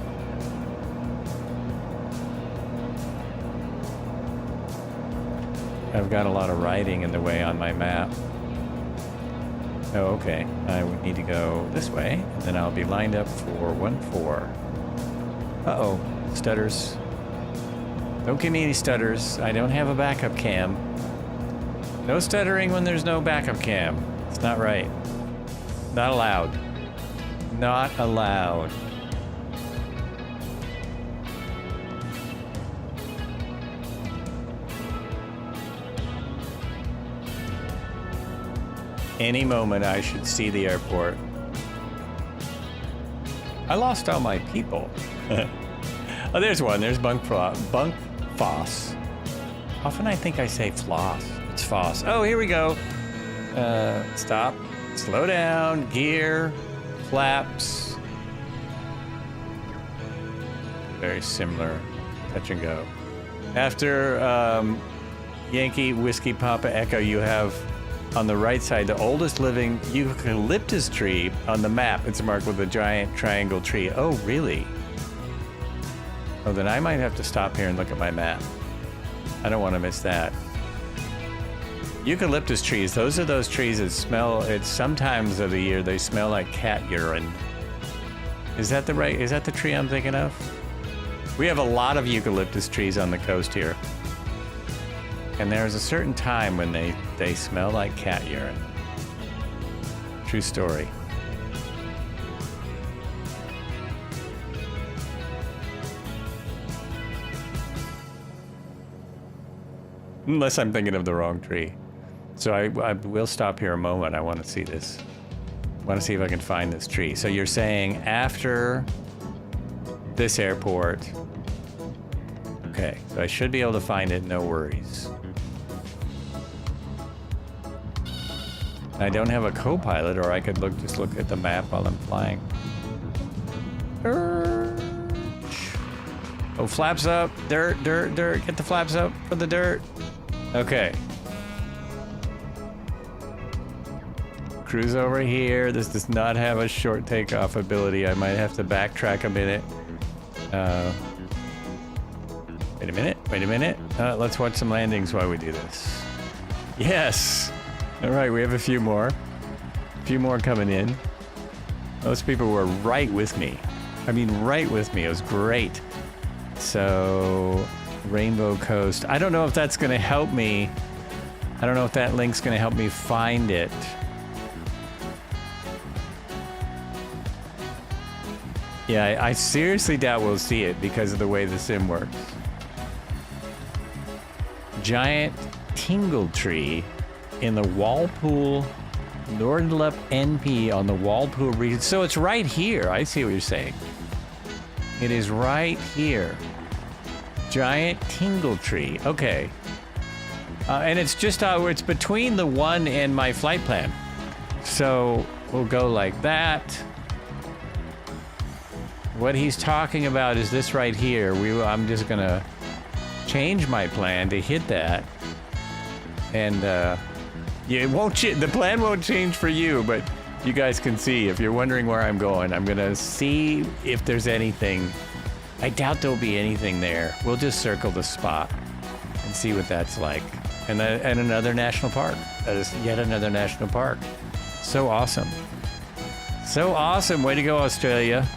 I've got a lot of writing in the way on my map. Oh, okay. I would need to go this way, and then I'll be lined up for 1-4. Uh-oh. Stutters. Don't give me any stutters. I don't have a backup cam. No stuttering when there's no backup cam. It's not right. Not allowed. Not allowed. Any moment I should see the airport. I lost all my people. Oh, there's one. There's Bunk Foss. Often I think I say floss. It's Foss. Oh, here we go. Stop. Slow down. Gear. Flaps. Very similar. Touch and go. After Yankee Whiskey Papa Echo, you have on the right side the oldest living eucalyptus tree on the map. It's marked with a giant triangle tree. Oh, really? Oh, then I might have to stop here and look at my map. I don't want to miss that. Eucalyptus trees, those are those trees that smell, it's sometimes of the year they smell like cat urine. Is that the tree I'm thinking of? We have a lot of eucalyptus trees on the coast here. And there's a certain time when they smell like cat urine. True story. Unless I'm thinking of the wrong tree. So I will stop here a moment. I want to see this. I want to see if I can find this tree. So you're saying after this airport. Okay, so I should be able to find it, no worries. I don't have a co-pilot, or I could just look at the map while I'm flying. Oh, flaps up. Dirt, dirt, dirt. Get the flaps up for the dirt. Okay. Cruise over here. This does not have a short takeoff ability. I might have to backtrack a minute. Wait a minute. Wait a minute. Let's watch some landings while we do this. Yes. All right, we have a few more. A few more coming in. Those people were right with me. I mean, right with me. It was great. So Rainbow Coast. I don't know if that's going to help me. I don't know if that link's going to help me find it. Yeah, I seriously doubt we'll see it because of the way the sim works. Giant tingle tree in the Walpole, Nordenlup NP on the Walpole region. So it's right here. I see what you're saying. It is right here. Giant tingle tree. Okay. And it's just, it's between the one and my flight plan. So we'll go like that. What he's talking about is this right here. I'm just gonna change my plan to hit that. And yeah, it won't. The plan won't change for you, but you guys can see if you're wondering where I'm going. I'm gonna see if there's anything. I doubt there'll be anything there. We'll just circle the spot and see what that's like. And another national park. That is yet another national park. So awesome. So awesome. Way to go, Australia.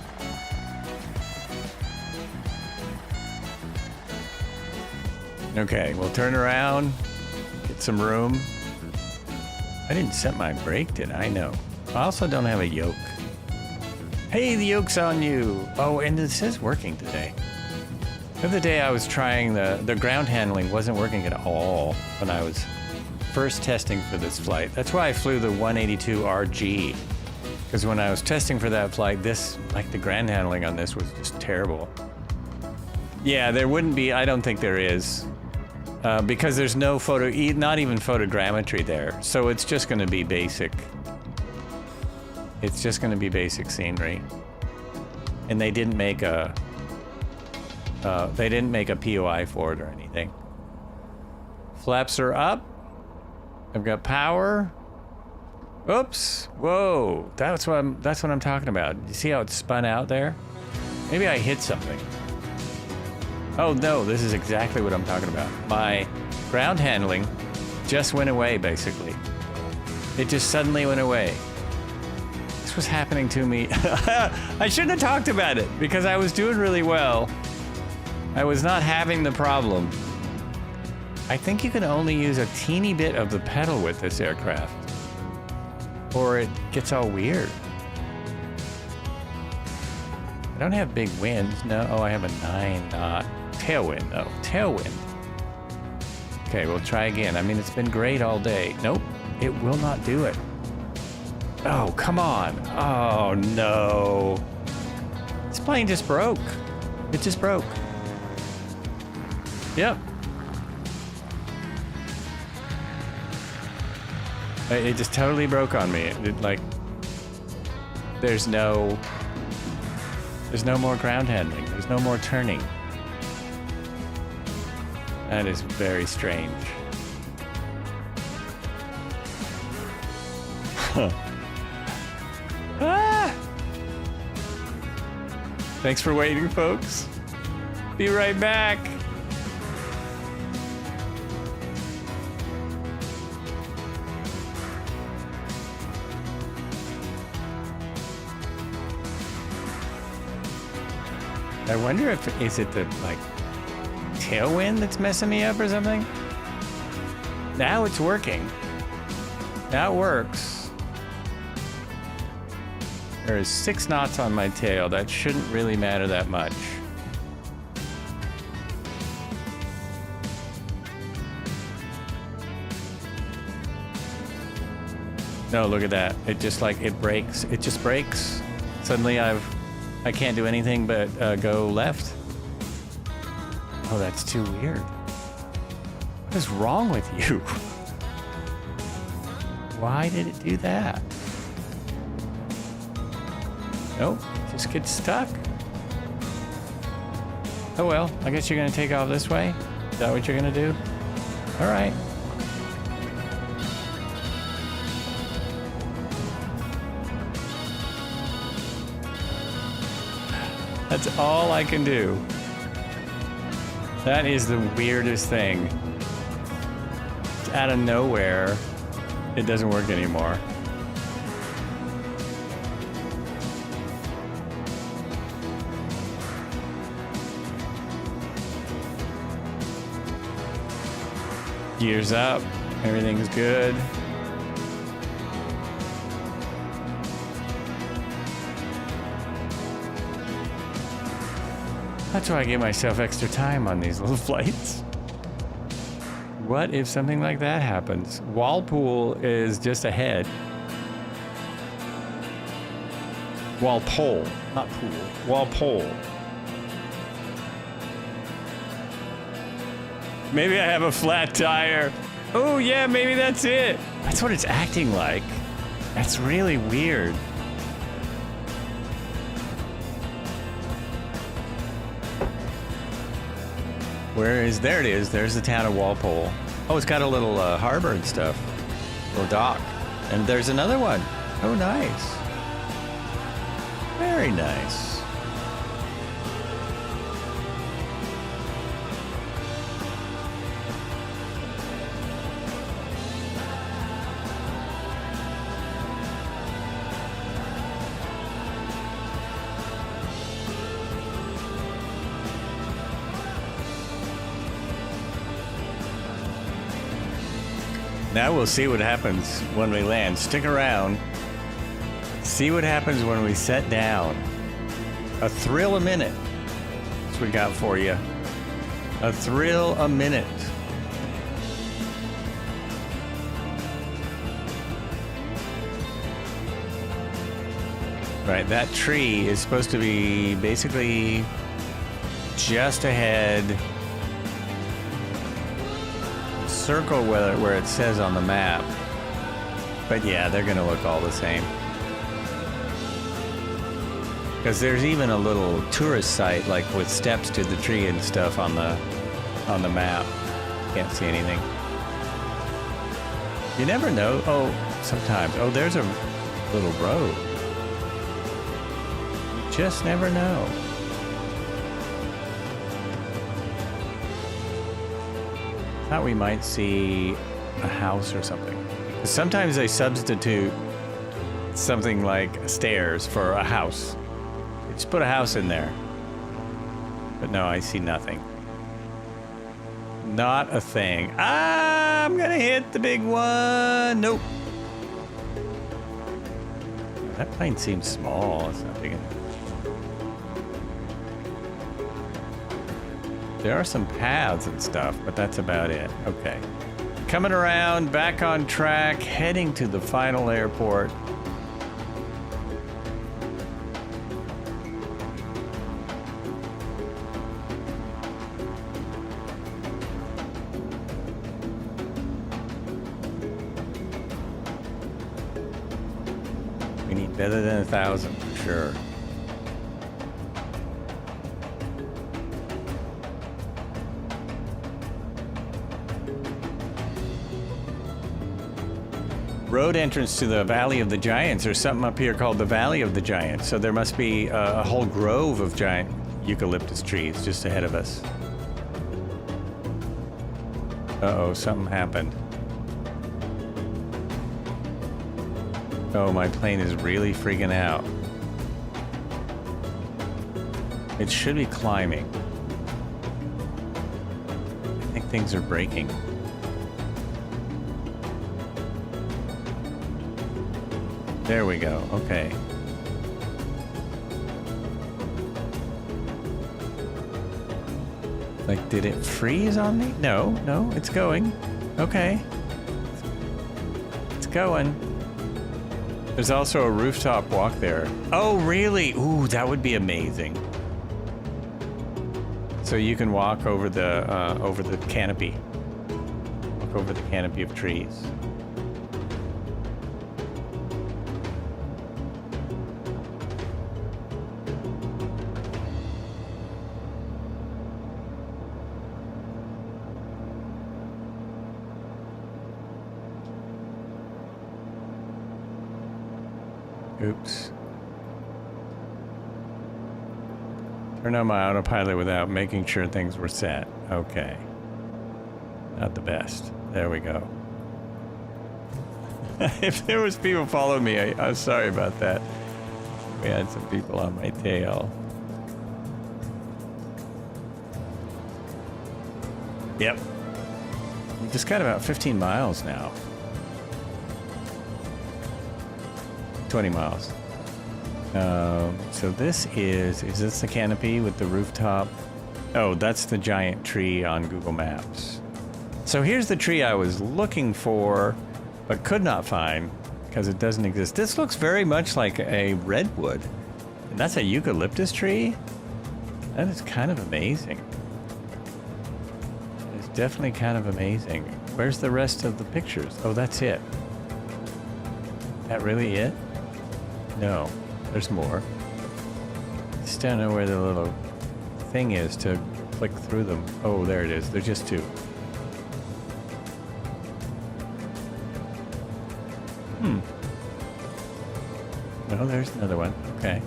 Okay, we'll turn around, get some room. I didn't set my brake, did I? No. I also don't have a yoke. Hey, the yoke's on you. Oh, and this is working today. The other day I was trying the ground handling wasn't working at all when I was first testing for this flight. That's why I flew the 182 RG. Because when I was testing for that flight, the ground handling on this was just terrible. Yeah, there wouldn't be, I don't think there is. Because there's no not even photogrammetry there. So it's just going to be basic. It's just going to be basic scenery. And they didn't make a POI for it or anything. Flaps are up. I've got power. Oops. Whoa. That's what I'm talking about. You see how it spun out there? Maybe I hit something. Oh no, this is exactly what I'm talking about. My ground handling just went away, basically. It just suddenly went away. This was happening to me. I shouldn't have talked about it because I was doing really well. I was not having the problem. I think you can only use a teeny bit of the pedal with this aircraft, or it gets all weird. I don't have big winds. No, I have a 9 knot. Tailwind, though. Tailwind. Okay, we'll try again. I mean, it's been great all day. Nope, it will not do it. Oh, come on. Oh, no. This plane just broke. It just broke. Yep. It just totally broke on me. There's no more ground handling. There's no more turning. That is very strange. Huh. Ah! Thanks for waiting, folks. Be right back. I wonder if, is it the, tailwind that's messing me up or something? Now it's working. Now it works. There is 6 knots on my tail. That shouldn't really matter that much. No, look at that. It just it breaks. It just breaks. Suddenly I can't do anything but go left. Oh, that's too weird. What is wrong with you? Why did it do that? Nope, just get stuck. Oh well, I guess you're gonna take off this way? Is that what you're gonna do? All right. That's all I can do. That is the weirdest thing. Out of nowhere, it doesn't work anymore. Gears up. Everything's good. That's why I give myself extra time on these little flights. What if something like that happens? Walpole is just ahead. Walpole, not pool. Walpole. Maybe I have a flat tire. Oh yeah, maybe that's it. That's what it's acting like. That's really weird. There it is. There's the town of Walpole. Oh, it's got a little harbor and stuff. Little dock. And there's another one. Oh, nice. Very nice. Now we'll see what happens when we land. Stick around. See what happens when we set down. A thrill a minute. That's what we got for you. A thrill a minute. Right, that tree is supposed to be basically just ahead. Circle where it says on the map. But yeah, they're gonna look all the same. Because there's even a little tourist site like with steps to the tree and stuff on the map. Can't see anything. You never know. Oh, sometimes. Oh, there's a little road. You just never know. Thought we might see a house or something. Sometimes they substitute something like stairs for a house. They just put a house in there. But no, I see nothing. Not a thing. Ah, I'm gonna hit the big one. Nope. That plane seems small. It's not big enough. There are some paths and stuff, but that's about it. Okay. Coming around, back on track, heading to the final airport. We need better than 1,000 for sure. Road entrance to the Valley of the Giants. There's something up here called the Valley of the Giants. So there must be a whole grove of giant eucalyptus trees just ahead of us. Uh-oh, something happened. Oh, my plane is really freaking out. It should be climbing. I think things are breaking. There we go. Okay. Like, did it freeze on me? No, no, it's going. Okay. It's going. There's also a rooftop walk there. Oh, really? Ooh, that would be amazing. So you can walk over the canopy. Walk over the canopy of trees. Oops. Turn on my autopilot without making sure things were set. Okay. Not the best. There we go. If there was people following me, I'm sorry about that. We had some people on my tail. Yep. We just got about 15 miles now. 20 miles. So this is this the canopy with the rooftop? Oh, that's the giant tree on Google Maps. So here's the tree I was looking for, but could not find because it doesn't exist. This looks very much like a redwood. And that's a eucalyptus tree? That is kind of amazing. It's definitely kind of amazing. Where's the rest of the pictures? Oh, that's it. That really it? No, there's more. Just don't know where the little thing is to click through them. Oh, there it is. They're just two. No, there's another one. Okay.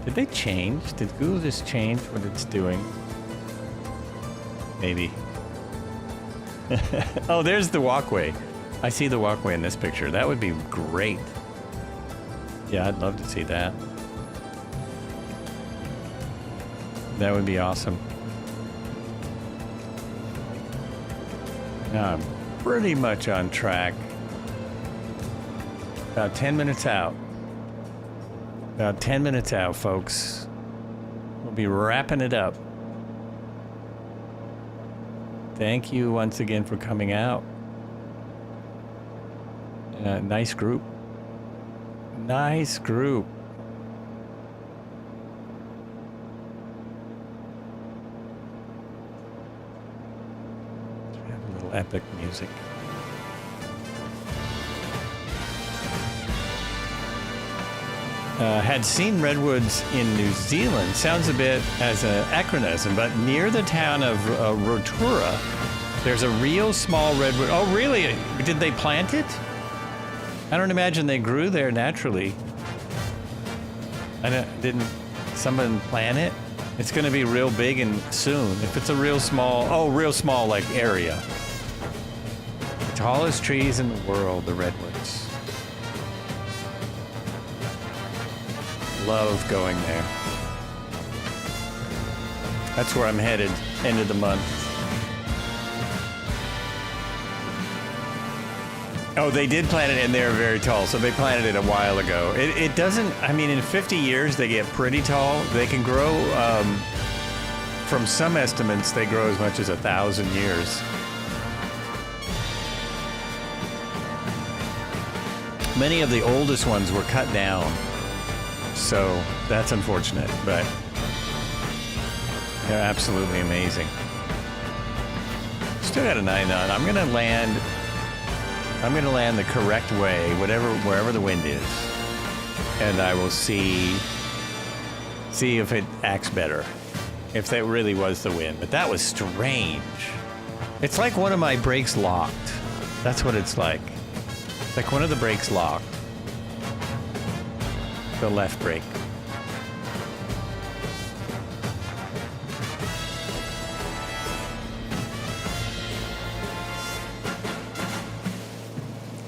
Did they change? Did Google just change what it's doing? Maybe. Oh, there's the walkway. I see the walkway in this picture. That would be great. Yeah, I'd love to see that. That would be awesome. Now I'm pretty much on track. About 10 minutes out. About 10 minutes out, folks. We'll be wrapping it up. Thank you once again for coming out. Nice group. Nice group. Have a little epic music. Had seen redwoods in New Zealand. Sounds a bit as an acronym, but near the town of Rotorua, there's a real small redwood. Oh, really? Did they plant it? I don't imagine they grew there naturally. Didn't someone plant it? It's going to be real big and soon. If it's a real small, real small like area. The tallest trees in the world, the redwoods. Love going there. That's where I'm headed, end of the month. Oh, they did plant it and they're very tall, so they planted it a while ago. It doesn't, I mean, in 50 years, they get pretty tall. They can grow, from some estimates, they grow as much as 1,000 years. Many of the oldest ones were cut down. So that's unfortunate, but they're absolutely amazing. Still got a 9 on. I'm gonna land the correct way, wherever the wind is, and I will see if it acts better. If that really was the wind, but that was strange. It's like one of my brakes locked. That's what it's like. It's like one of the brakes locked. The left brake.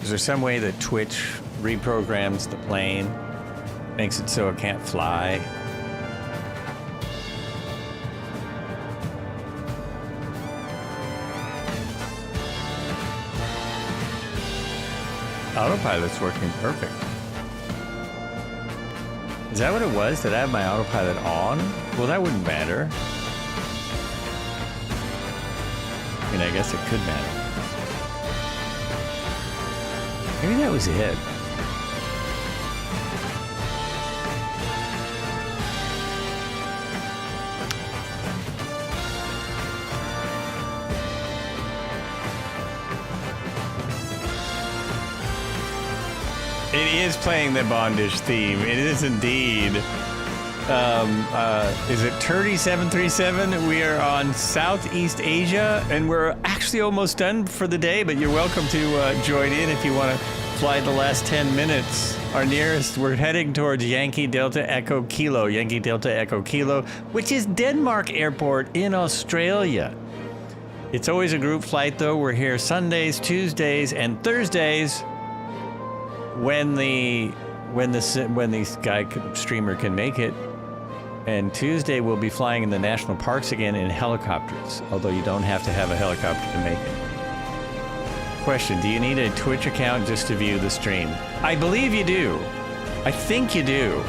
Is there some way that Twitch reprograms the plane, makes it so it can't fly? Autopilot's working perfect. Is that what it was? Did I have my autopilot on? Well, that wouldn't matter. I mean, I guess it could matter. Maybe that was it. It is playing the bondage theme. It is indeed. Is it Turdy 737? We are on Southeast Asia, and we're actually almost done for the day, but you're welcome to join in if you want to fly the last 10 minutes. Our nearest, we're heading towards Yankee Delta Echo Kilo, which is Denmark Airport in Australia. It's always a group flight, though. We're here Sundays, Tuesdays, and Thursdays. When the Sky streamer can make it, And Tuesday we'll be flying in the national parks again in helicopters, although you don't have to have a helicopter to make it. Question, do you need a Twitch account just to view the stream? I believe you do. I think you do.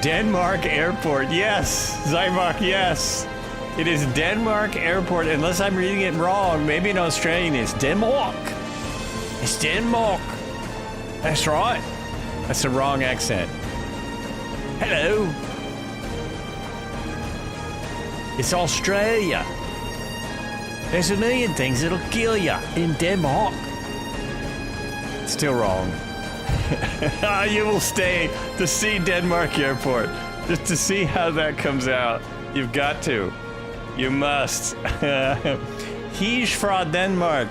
Denmark Airport, yes. Zymark, yes. It is Denmark Airport, unless I'm reading it wrong. Maybe in Australian it's Denmark. It's Denmark. That's right. That's the wrong accent. Hello. It's Australia. There's a million things that'll kill you in Denmark. Still wrong. You will stay to see Denmark Airport. Just to see how that comes out. You've got to. You must. He's from Denmark.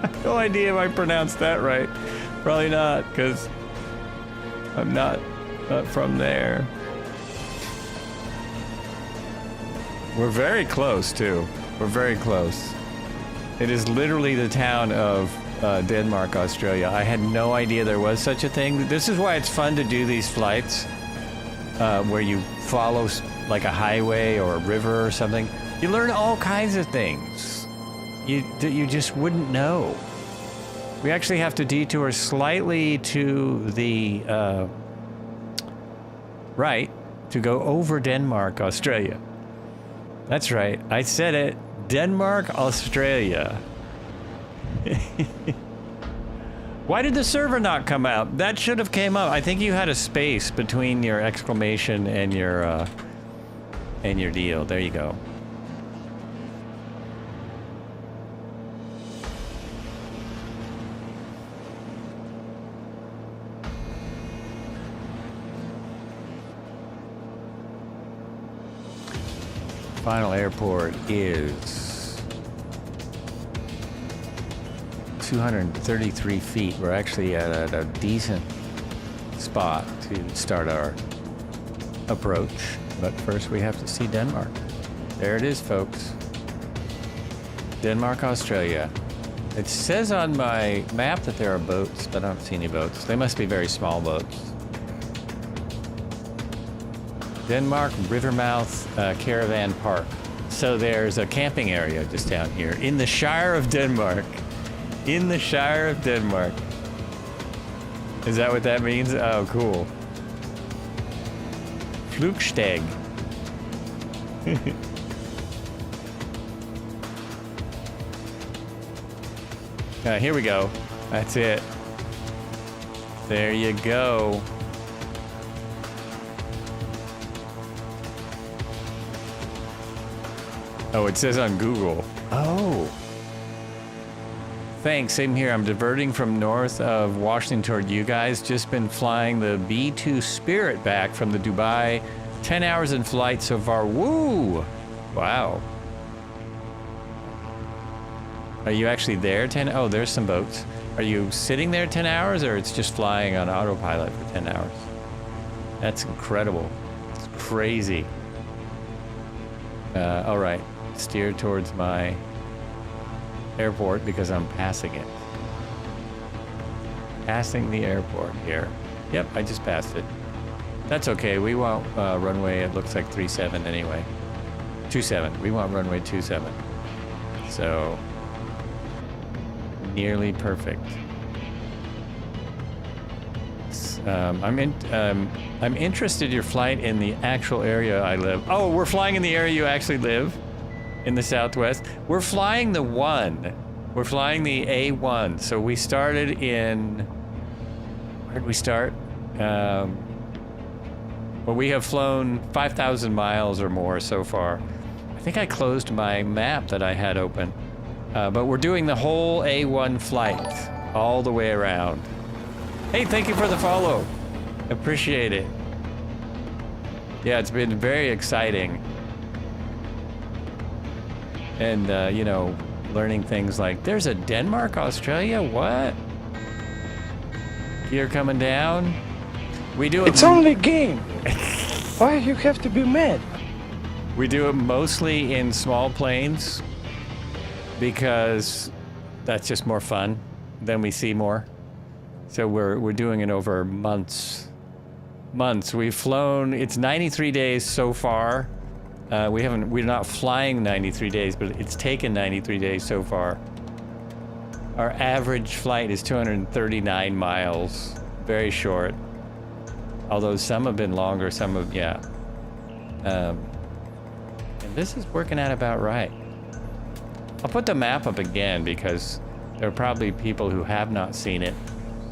I have no idea if I pronounced that right. Probably not, because I'm not from there. We're very close, too. We're very close. It is literally the town of Denmark, Australia. I had no idea there was such a thing. This is why it's fun to do these flights where you follow like a highway or a river or something. You learn all kinds of things that you just wouldn't know. We actually have to detour slightly to the right to go over Denmark, Australia. That's right. I said it. Denmark, Australia. Why did the server not come out? That should have came up. I think you had a space between your exclamation and your deal. There you go. Final airport is 233 feet. We're actually at a decent spot to start our approach. But first we have to see Denmark. There it is, folks. Denmark, Australia. It says on my map that there are boats, but I don't see any boats. They must be very small boats. Denmark Rivermouth Caravan Park. So there's a camping area just down here in the Shire of Denmark. In the Shire of Denmark. Is that what that means? Oh, cool. Flugsteg. Here we go. That's it. There you go. Oh, it says on Google. Oh. Thanks, same here. I'm diverting from north of Washington toward you guys. Just been flying the B2 Spirit back from the Dubai. 10 hours in flight so far. Woo! Wow. Are you actually there 10? Oh, there's some boats. Are you sitting there 10 hours or it's just flying on autopilot for 10 hours? That's incredible. It's crazy. All right. Steer towards my airport because I'm passing it. Passing the airport here. Yep, I just passed it. That's okay. We want runway, it looks like 37 anyway. 27. We want runway 27. So, nearly perfect. I'm interested in your flight in the actual area I live. Oh, we're flying in the area you actually live? In the Southwest? We're flying the 1. We're flying the A1. So we started in... Where did we start? Well, we have flown 5,000 miles or more so far. I think I closed my map that I had open. But we're doing the whole A1 flight all the way around. Hey, thank you for the follow. Appreciate it. Yeah, it's been very exciting. And, you know, learning things like, there's a Denmark, Australia? What? You're coming down? We do it. It's only a game. Why you have to be mad? We do it mostly in small planes because that's just more fun. Then we see more. So we're doing it over months months. We've flown, it's 93 days so far. We're not flying 93 days, but it's taken 93 days so far. Our average flight is 239 miles. Very short. Although some have been longer, some have, yeah. And this is working out about right. I'll put the map up again because there are probably people who have not seen it,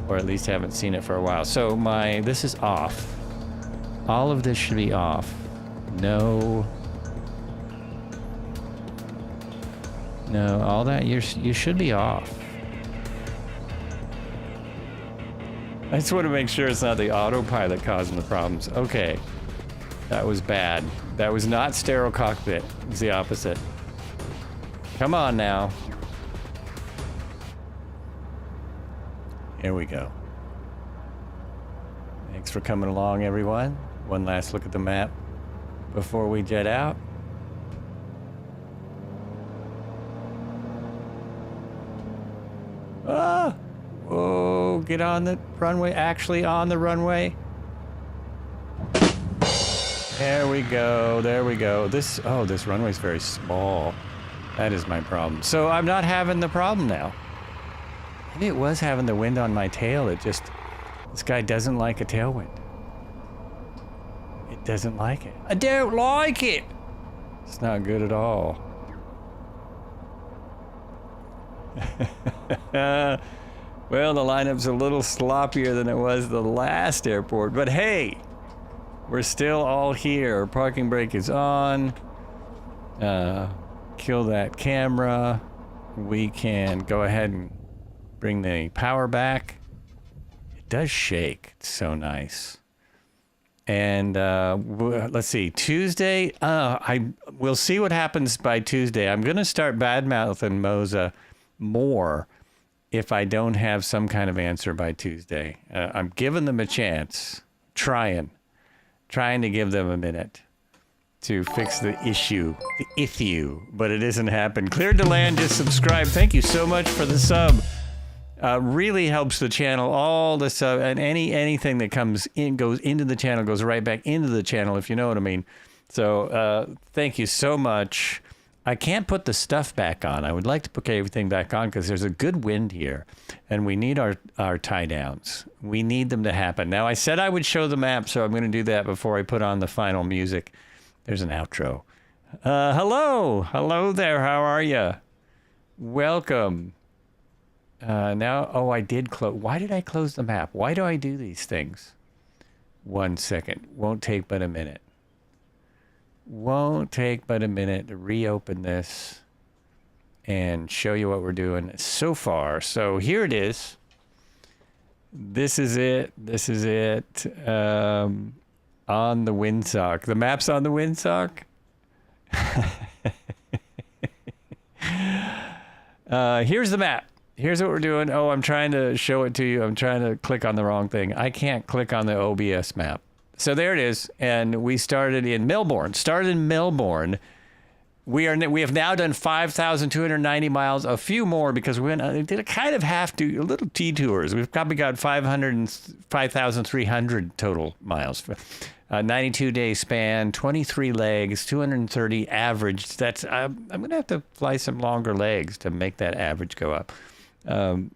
or at least haven't seen it for a while. So this is off. All of this should be off. No, all that, you should be off. I just want to make sure it's not the autopilot causing the problems. Okay, that was bad. That was not sterile cockpit. It was the opposite. Come on now. Here we go. Thanks for coming along, everyone. One last look at the map before we jet out. Ah! Whoa, get on the runway. Actually on the runway. There we go. There we go. This runway's very small. That is my problem. So I'm not having the problem now. Maybe it was having the wind on my tail. This guy doesn't like a tailwind. It doesn't like it. I don't like it. It's not good at all. Well, the lineup's a little sloppier than it was the last airport, but hey, we're still all here. Parking brake is on. Kill that camera. We can go ahead and bring the power back. It does shake. It's so nice. And let's see, Tuesday. We'll see what happens by Tuesday. I'm going to start badmouthing Moza more if I don't have some kind of answer by Tuesday. I'm giving them a chance, trying to give them a minute to fix the issue, but it isn't happening. Cleared to land, just subscribe. Thank you so much for the sub. Really helps the channel. All the sub and anything that comes in goes into the channel, goes right back into the channel, if you know what I mean. So thank you so much. I can't put the stuff back on. I would like to put everything back on because there's a good wind here and we need our tie downs. We need them to happen. Now, I said I would show the map, so I'm going to do that before I put on the final music. There's an outro. Hello there. How are you? Welcome. I did close. Why did I close the map? Why do I do these things? 1 second. Won't take but a minute. Won't take but a minute to reopen this and show you what we're doing so far. So here it is. This is it. This is it. On the windsock. The map's on the windsock. Here's the map. Here's what we're doing. Oh, I'm trying to show it to you. I'm trying to click on the wrong thing. I can't click on the OBS map. So there it is, and we started in Melbourne. We have now done 5,290 miles, a few more because we did a kind of little T-tours. We've probably got 5,300 total miles. 92-day span, 23 legs, 230 average. I'm going to have to fly some longer legs to make that average go up.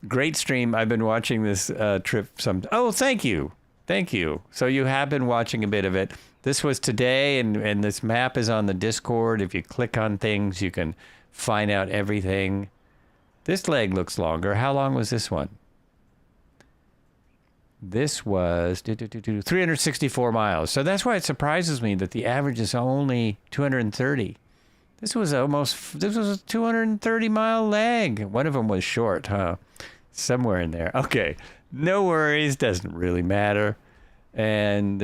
Great stream. I've been watching this trip Oh, thank you. Thank you. So you have been watching a bit of it. This was today, and this map is on the Discord. If you click on things, you can find out everything. This leg looks longer. How long was this one? This was 364 miles. So that's why it surprises me that the average is only 230. This was a 230-mile leg. One of them was short, huh? Somewhere in there. Okay. No worries, doesn't really matter. And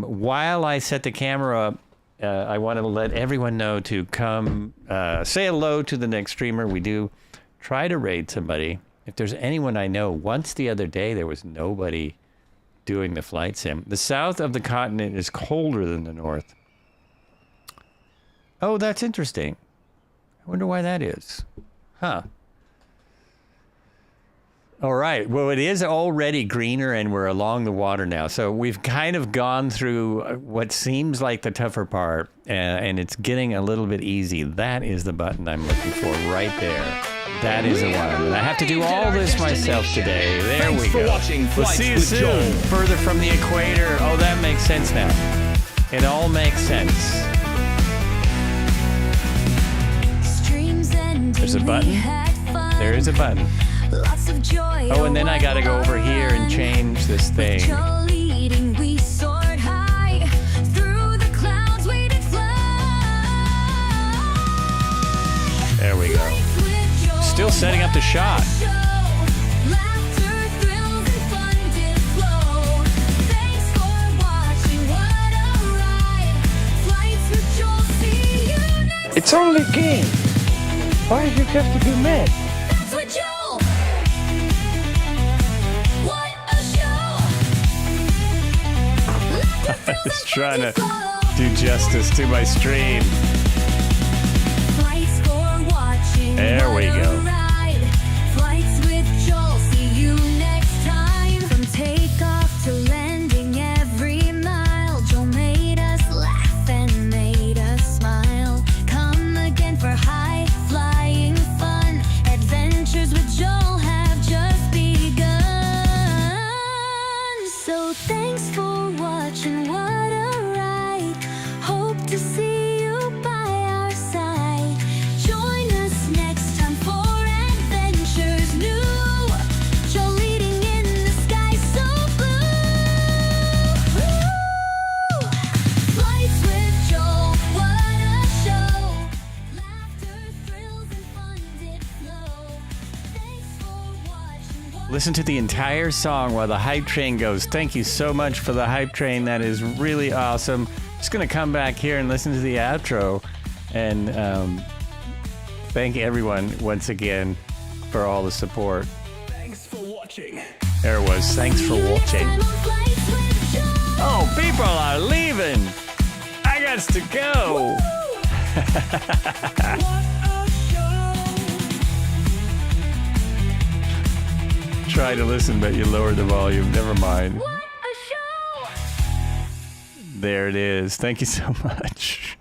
while I set the camera up, I want to let everyone know to come say hello to the next streamer. We do try to raid somebody. If there's anyone I know, once the other day there was nobody doing the flight sim. The south of the continent is colder than the north. Oh, that's interesting. I wonder why that is. Huh. All right. Well, it is already greener and we're along the water now. So we've kind of gone through what seems like the tougher part, and it's getting a little bit easy. That is the button I'm looking for right there. That is the one. And I have to do all this myself today. There we go. We'll see you soon. Further from the equator. Oh, that makes sense now. It all makes sense. There's a button. There is a button. Oh, and then I gotta go over here and change this thing. There we go. Still setting up the shot. It's only a game. Why you have to be mad? I was trying to do justice to my stream. There we go. Listen to the entire song while the hype train goes. Thank you so much for the hype train. That is really awesome. Just going to come back here and listen to the outro. And thank everyone once again for all the support. Thanks for watching. There it was. Thanks for watching. Oh, people are leaving. I got to go. Try to listen, but you lowered the volume. Never mind. There it is. Thank you so much.